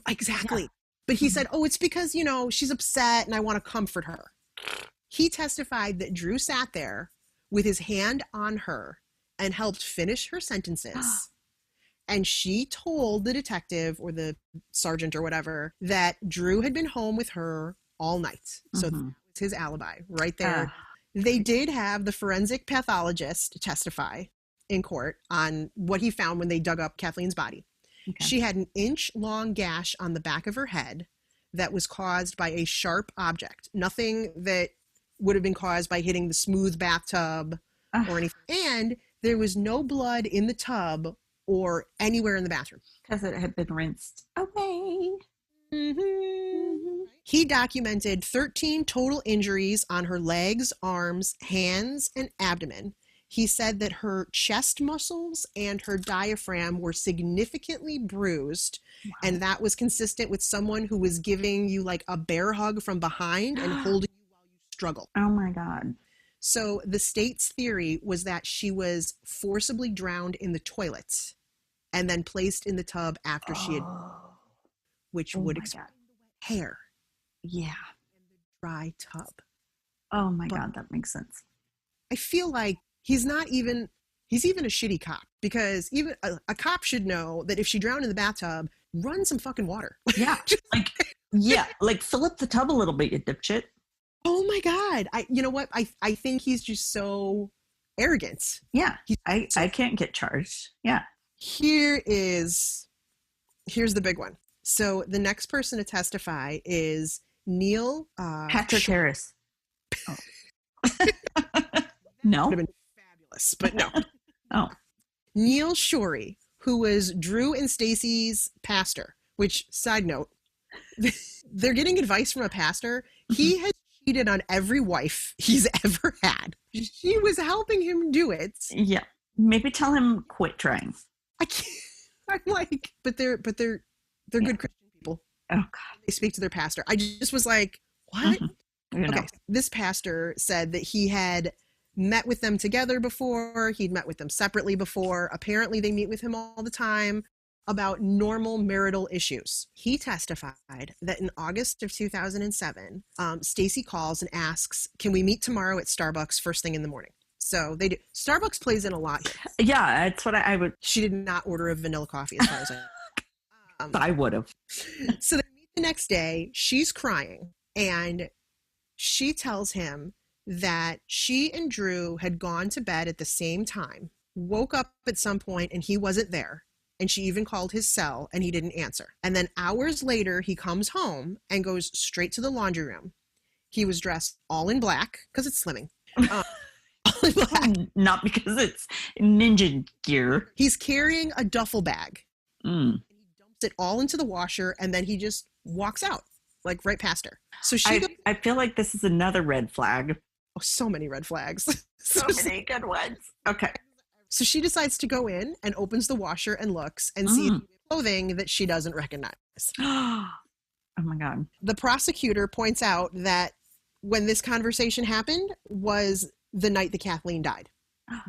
Exactly. Yeah. But he said, oh, it's because, you know, she's upset and I want to comfort her. He testified that Drew sat there with his hand on her and helped finish her sentences. And she told the detective or the sergeant or whatever that Drew had been home with her all night. So that was his alibi right there. They did have the forensic pathologist testify in court on what he found when they dug up Kathleen's body. Okay. She had an inch-long gash on the back of her head that was caused by a sharp object. Nothing that would have been caused by hitting the smooth bathtub or anything. And there was no blood in the tub or anywhere in the bathroom. Because it had been rinsed away. He documented 13 total injuries on her legs, arms, hands, and abdomen. He said that her chest muscles and her diaphragm were significantly bruised, and that was consistent with someone who was giving you like a bear hug from behind and holding you while you struggle. Oh my God. So the state's theory was that she was forcibly drowned in the toilet and then placed in the tub after she had, which would explain the wet hair. Yeah. And the dry tub. Oh my God, that makes sense. I feel like he's even a shitty cop because even a cop should know that if she drowned in the bathtub, run some fucking water. Yeah. Like fill up the tub a little bit, you dipshit. Oh my God. You know what? I think he's just so arrogant. Yeah. I can't get charged. Yeah. Here's the big one. So the next person to testify is Neil Patrick Harris. Oh. No. Would have been fabulous, but no. Oh. Neil Shorey, who was Drew and Stacy's pastor, which, side note, they're getting advice from a pastor. He has cheated on every wife he's ever had. She was helping him do it. Yeah. Maybe tell him quit trying. I can't. I'm like, but they're good Christian people. Oh God. They speak to their pastor. I just was like, what? Okay. Know. This pastor said that he had met with them together before. He'd met with them separately before. Apparently they meet with him all the time about normal marital issues. He testified that in August of 2007, Stacy calls and asks, can we meet tomorrow at Starbucks first thing in the morning? So they do. Starbucks plays in a lot. Yeah, that's what I would. She did not order a vanilla coffee as far as I would have. So they meet the next day. She's crying and she tells him that she and Drew had gone to bed at the same time, woke up at some point and he wasn't there. And she even called his cell and he didn't answer. And then hours later, he comes home and goes straight to the laundry room. He was dressed all in black because it's slimming. Not because it's ninja gear. He's carrying a duffel bag. And he dumps it all into the washer and then he just walks out, like right past her. So I feel like this is another red flag. Oh, so many red flags. So many good ones. Okay. So she decides to go in and opens the washer and looks and sees clothing that she doesn't recognize. Oh my God. The prosecutor points out that when this conversation happened was the night that Kathleen died.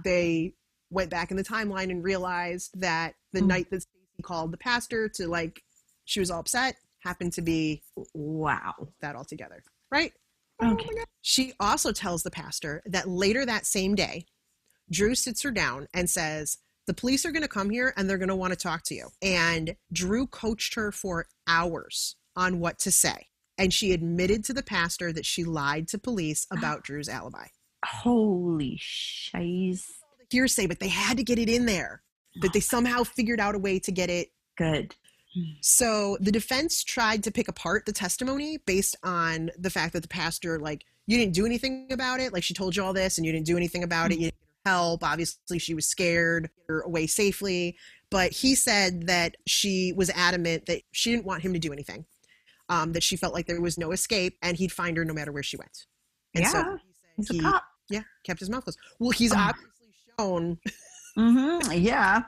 They went back in the timeline and realized that the night that Stacy called the pastor to like, she was all upset, happened to be that all together. Right? Okay. She also tells the pastor that later that same day, Drew sits her down and says, the police are going to come here and they're going to want to talk to you. And Drew coached her for hours on what to say. And she admitted to the pastor that she lied to police about Drew's alibi. Holy shiz. Hearsay, but they had to get it in there. But they somehow figured out a way to get it. Good. So the defense tried to pick apart the testimony based on the fact that the pastor, like, you didn't do anything about it. Like, she told you all this and you didn't do anything about it. You didn't get her help. Obviously, she was scared, get her away safely. But he said that she was adamant that she didn't want him to do anything, that she felt like there was no escape and he'd find her no matter where she went. And so he's a cop. Yeah, kept his mouth closed. Well, he's obviously shown. Yeah.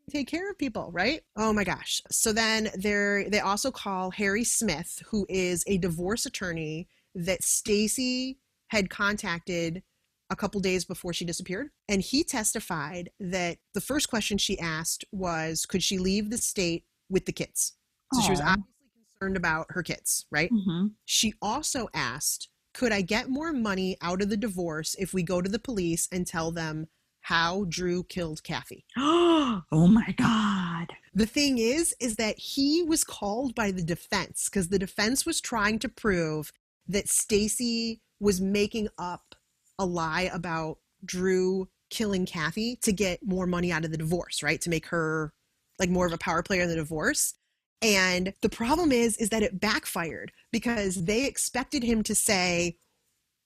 Take care of people, right? Oh my gosh. So then they also call Harry Smith, who is a divorce attorney that Stacy had contacted a couple days before she disappeared. And he testified that the first question she asked was, could she leave the state with the kids? So she was obviously concerned about her kids, right? She also asked, could I get more money out of the divorce if we go to the police and tell them how Drew killed Kathy? Oh my God. The thing is that he was called by the defense because the defense was trying to prove that Stacy was making up a lie about Drew killing Kathy to get more money out of the divorce, right? To make her like more of a power player in the divorce. And the problem is that it backfired because they expected him to say,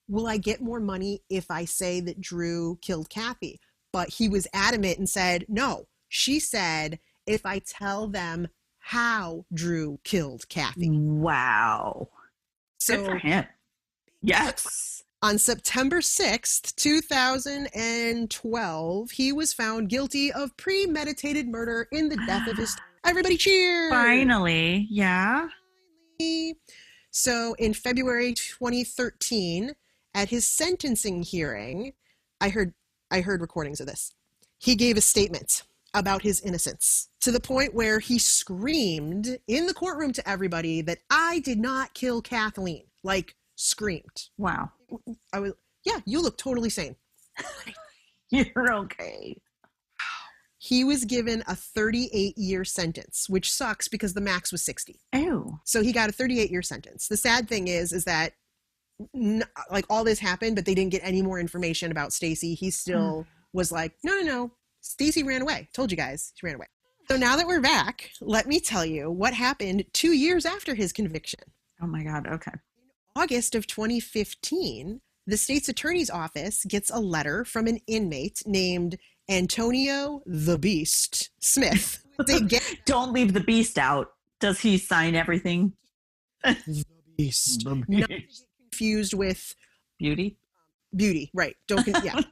will I get more money if I say that Drew killed Kathy? But he was adamant and said, no. She said, if I tell them how Drew killed Kathy. Wow. So, good for him. Yes. On September 6th, 2012, he was found guilty of premeditated murder in the death of his... Everybody cheer! Finally. Yeah. So in February 2013, at his sentencing hearing, I heard recordings of this. He gave a statement about his innocence to the point where he screamed in the courtroom to everybody that I did not kill Kathleen. Like, screamed. Wow. I was, yeah, you look totally sane. You're okay. He was given a 38-year sentence, which sucks because the max was 60. Ew. So he got a 38-year sentence. The sad thing is that like all this happened, but they didn't get any more information about Stacy. He still was like, no. Stacy ran away. Told you guys, she ran away. So now that we're back, let me tell you what happened 2 years after his conviction. Oh my God. Okay. In August of 2015, the state's attorney's office gets a letter from an inmate named Antonio the Beast Smith. Don't leave the beast out. Does he sign everything? The Beast. Not to get confused with Beauty, right. Don't get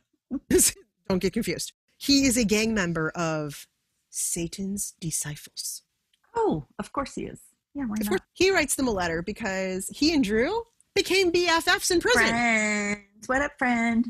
confused. He is a gang member of Satan's Disciples. Oh, of course he is. Yeah, why not? He writes them a letter because he and Drew became BFFs in prison. Friends. What up, friend?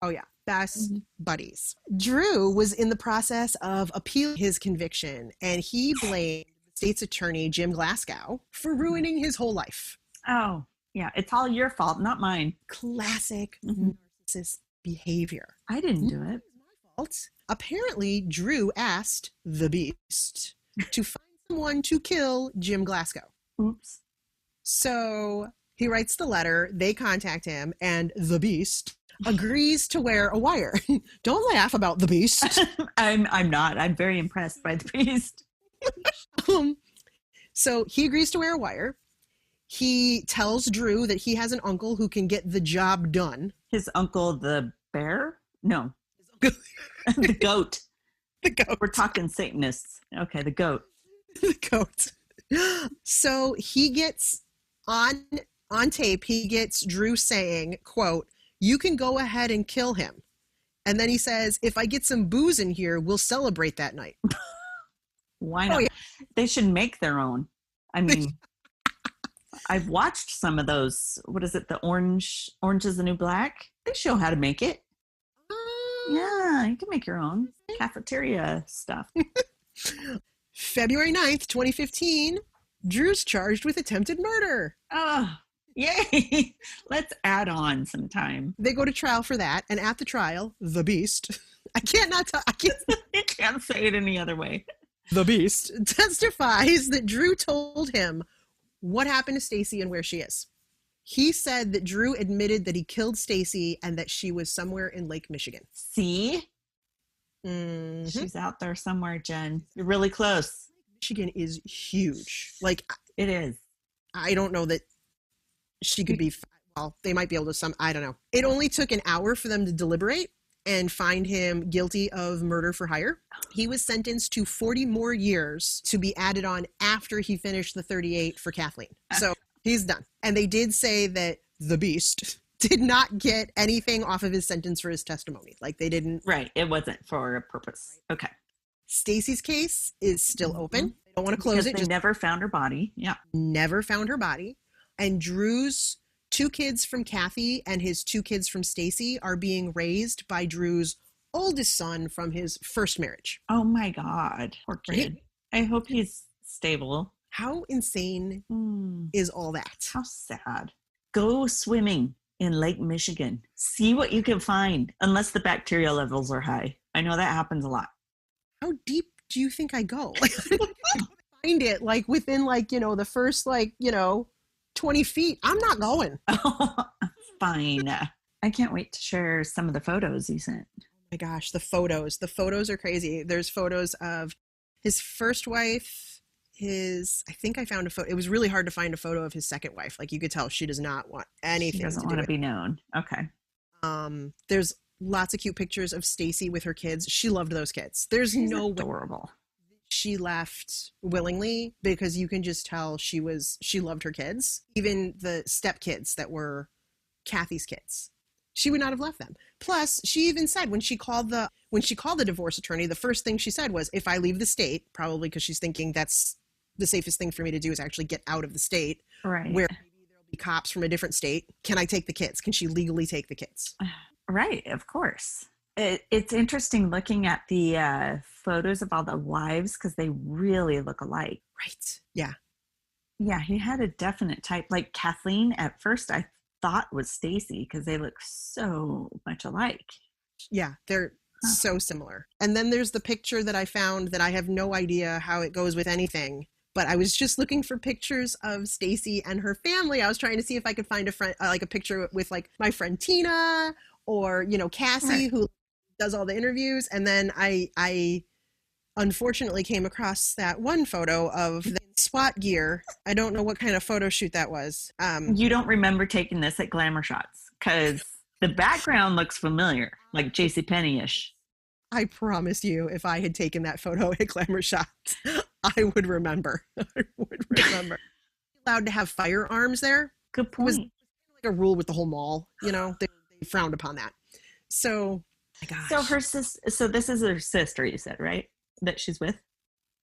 Oh, yeah. Best buddies. Drew was in the process of appealing his conviction, and he blamed the state's attorney, Jim Glasgow, for ruining his whole life. Oh, yeah. It's all your fault, not mine. Classic narcissist behavior. I didn't do it. My fault. Apparently, Drew asked the Beast to find someone to kill Jim Glasgow. Oops. So he writes the letter, they contact him, and the Beast agrees to wear a wire. Don't laugh about the Beast. I'm not. I'm very impressed by the Beast. So he agrees to wear a wire. He tells Drew that he has an uncle who can get the job done. His uncle, the bear? No. The goat. The goat. We're talking Satanists. Okay, the goat. The goat. So he gets on tape, he gets Drew saying, quote, you can go ahead and kill him. And then he says, if I get some booze in here, we'll celebrate that night. Why not? Oh, yeah. They should make their own. I mean, I've watched some of those. What is it? The Orange is the New Black? They show how to make it. Yeah, you can make your own cafeteria stuff. February 9th, 2015, Drew's charged with attempted murder. Oh, Yay! Let's add on some time. They go to trial for that, and at the trial, the Beast, I can't. You can't say it any other way. The Beast testifies that Drew told him what happened to Stacy and where she is. He said that Drew admitted that he killed Stacy and that she was somewhere in Lake Michigan. See? Mm-hmm. She's out there somewhere, Jen. You're really close. Michigan is huge. Like, it is. I don't know that she could be, well, they might be able to I don't know. It only took an hour for them to deliberate and find him guilty of murder for hire. He was sentenced to 40 more years to be added on after he finished the 38 for Kathleen. So he's done. And they did say that the Beast did not get anything off of his sentence for his testimony. Like, they didn't. Right. It wasn't for a purpose. Okay. Stacy's case is still open. They don't want to close it. They never found her body. Yeah. Never found her body. And Drew's 2 kids from Kathy and his 2 kids from Stacy are being raised by Drew's oldest son from his first marriage. Oh my God. Poor kid. Right? I hope he's stable. How insane is all that? How sad. Go swimming in Lake Michigan. See what you can find, unless the bacteria levels are high. I know that happens a lot. How deep do you think I go? Like, I find it like within like, the first 20 feet. I'm not going. Oh, fine. I can't wait to share some of the photos you sent. Oh my gosh, the photos. The photos are crazy. There's photos of his first wife, I think I found a photo. It was really hard to find a photo of his second wife. Like, you could tell she does not want anything to do with it. She doesn't want to be known. Okay. There's lots of cute pictures of Stacy with her kids. She loved those kids. She's no adorable. She left willingly, because you can just tell she loved her kids. Even the stepkids that were Kathy's kids, she would not have left them. Plus, she even said when she called the divorce attorney, the first thing she said was, if I leave the state, probably because she's thinking that's the safest thing for me to do is actually get out of the state, right? Where maybe there'll be cops from a different state. Can I take the kids? Can she legally take the kids? Right, of course. It's interesting looking at the photos of all the wives, because they really look alike. Right. Yeah. Yeah, he had a definite type. Like Kathleen, at first I thought was Stacy, because they look so much alike. Yeah, they're so similar. And then there's the picture that I found that I have no idea how it goes with anything. But I was just looking for pictures of Stacy and her family. I was trying to see if I could find a friend, like a picture with like my friend Tina, or Cassie, right, who does all the interviews. And then I unfortunately came across that one photo of the SWAT gear. I don't know what kind of photo shoot that was. You don't remember taking this at Glamour Shots, because the background looks familiar, like JCPenney-ish. I promise you, if I had taken that photo at Glamour Shots, I would remember. Allowed to have firearms there. Good point. It was like a rule with the whole mall. They frowned upon that. So, my gosh. So her so this is her sister, you said, right? That she's with?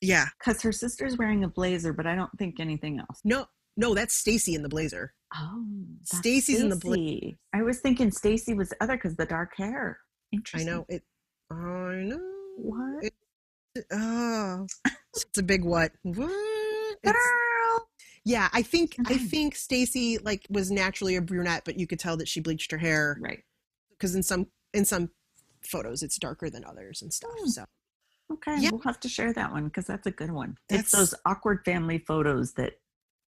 Yeah. Because her sister's wearing a blazer, but I don't think anything else. No, that's Stacy in the blazer. Oh, Stacy's in the blazer. I was thinking Stacy was the other because the dark hair. Interesting. I know it. I know. What? It's a big what? What? Girl. Yeah, I think Stacy was naturally a brunette, but you could tell that she bleached her hair. Right. Because in some photos it's darker than others and stuff. So okay, yeah. We'll have to share that one, because that's a good one. It's those awkward family photos that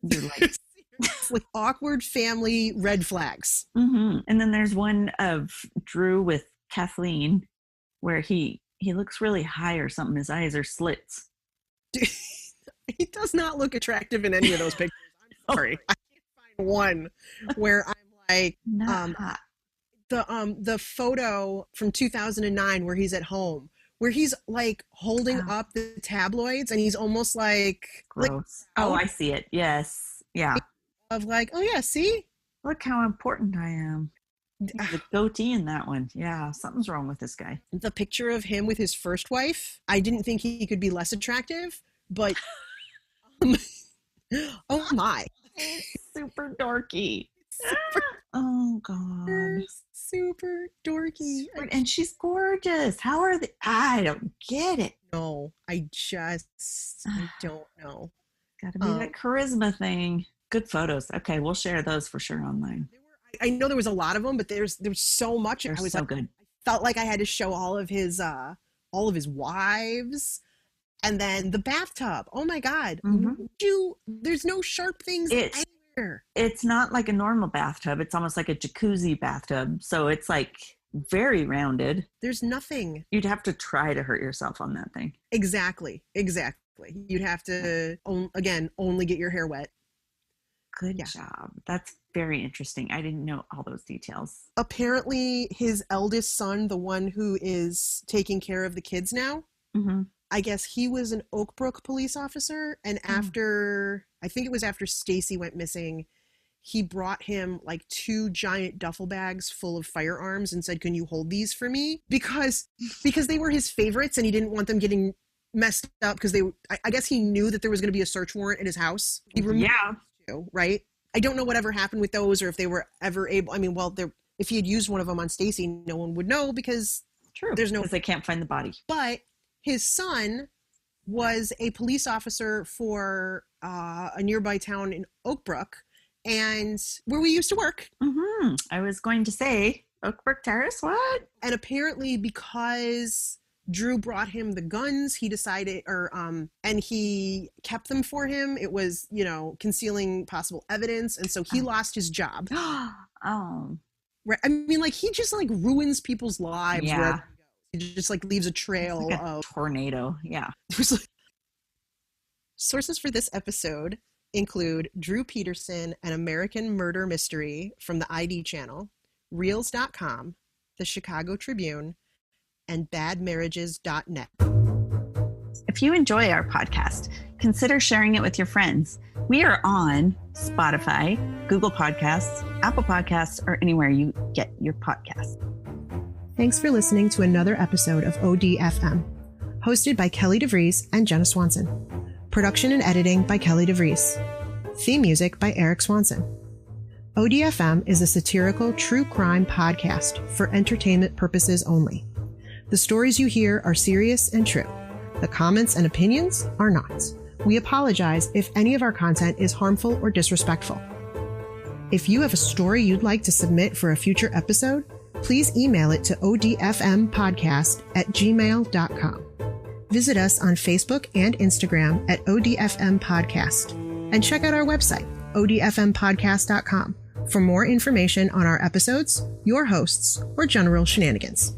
you're like awkward family red flags. Mm-hmm. And then there's one of Drew with Kathleen where he looks really high or something. His eyes are slits. He does not look attractive in any of those pictures. I'm sorry. I can't find one where I'm like, the photo from 2009 where he's at home, where he's like holding up the tabloids and he's almost like gross. I see it. Yes. Yeah. Of like, oh yeah, see? Look how important I am. The goatee in that one. Yeah, something's wrong with this guy. The picture of him with his first wife, I didn't think he could be less attractive, but oh my. Super dorky. Oh God. Super dorky. And she's gorgeous. How are they? I don't get it. No, I don't know. Gotta be that charisma thing. good photos. Okay, we'll share those for sure online. I know there was a lot of them, but there's so much. They're so good. I felt like I had to show all of his wives, and then the bathtub. Oh my God! There's no sharp things anywhere. It's not like a normal bathtub. It's almost like a jacuzzi bathtub. So it's like very rounded. There's nothing. You'd have to try to hurt yourself on that thing. Exactly. You'd have to only get your hair wet. Good job. That's very interesting. I didn't know all those details. Apparently, his eldest son, the one who is taking care of the kids now, I guess he was an Oak Brook police officer. And I think it was after Stacy went missing, he brought him like 2 giant duffel bags full of firearms and said, "Can you hold these for me?" Because they were his favorites and he didn't want them getting messed up, because I guess he knew that there was going to be a search warrant at his house. He removed two, right? I don't know whatever happened with those, or if they were ever able. I mean, well, if he had used one of them on Stacy, no one would know, because because they can't find the body. But his son was a police officer for a nearby town in Oak Brook, and where we used to work. I was going to say Oak Brook Terrace. What? And apparently, because Drew brought him the guns, he decided, and he kept them for him. It was, concealing possible evidence. And so he lost his job. Oh. Right. I mean, like, he just like ruins people's lives. Yeah. He just like leaves a trail like a of tornado. Yeah. Sources for this episode include Drew Peterson, An American Murder Mystery from the ID Channel, Reels.com, the Chicago Tribune, and badmarriages.net. If you enjoy our podcast, consider sharing it with your friends. We are on Spotify, Google Podcasts, Apple Podcasts, or anywhere you get your podcasts. Thanks for listening to another episode of ODFM, hosted by Kelly DeVries and Jenna Swanson. Production and editing by Kelly DeVries. Theme music by Eric Swanson. ODFM is a satirical true crime podcast for entertainment purposes only. The stories you hear are serious and true. The comments and opinions are not. We apologize if any of our content is harmful or disrespectful. If you have a story you'd like to submit for a future episode, please email it to odfmpodcast@gmail.com. Visit us on Facebook and Instagram at ODFM Podcast, and check out our website, odfmpodcast.com, for more information on our episodes, your hosts, or general shenanigans.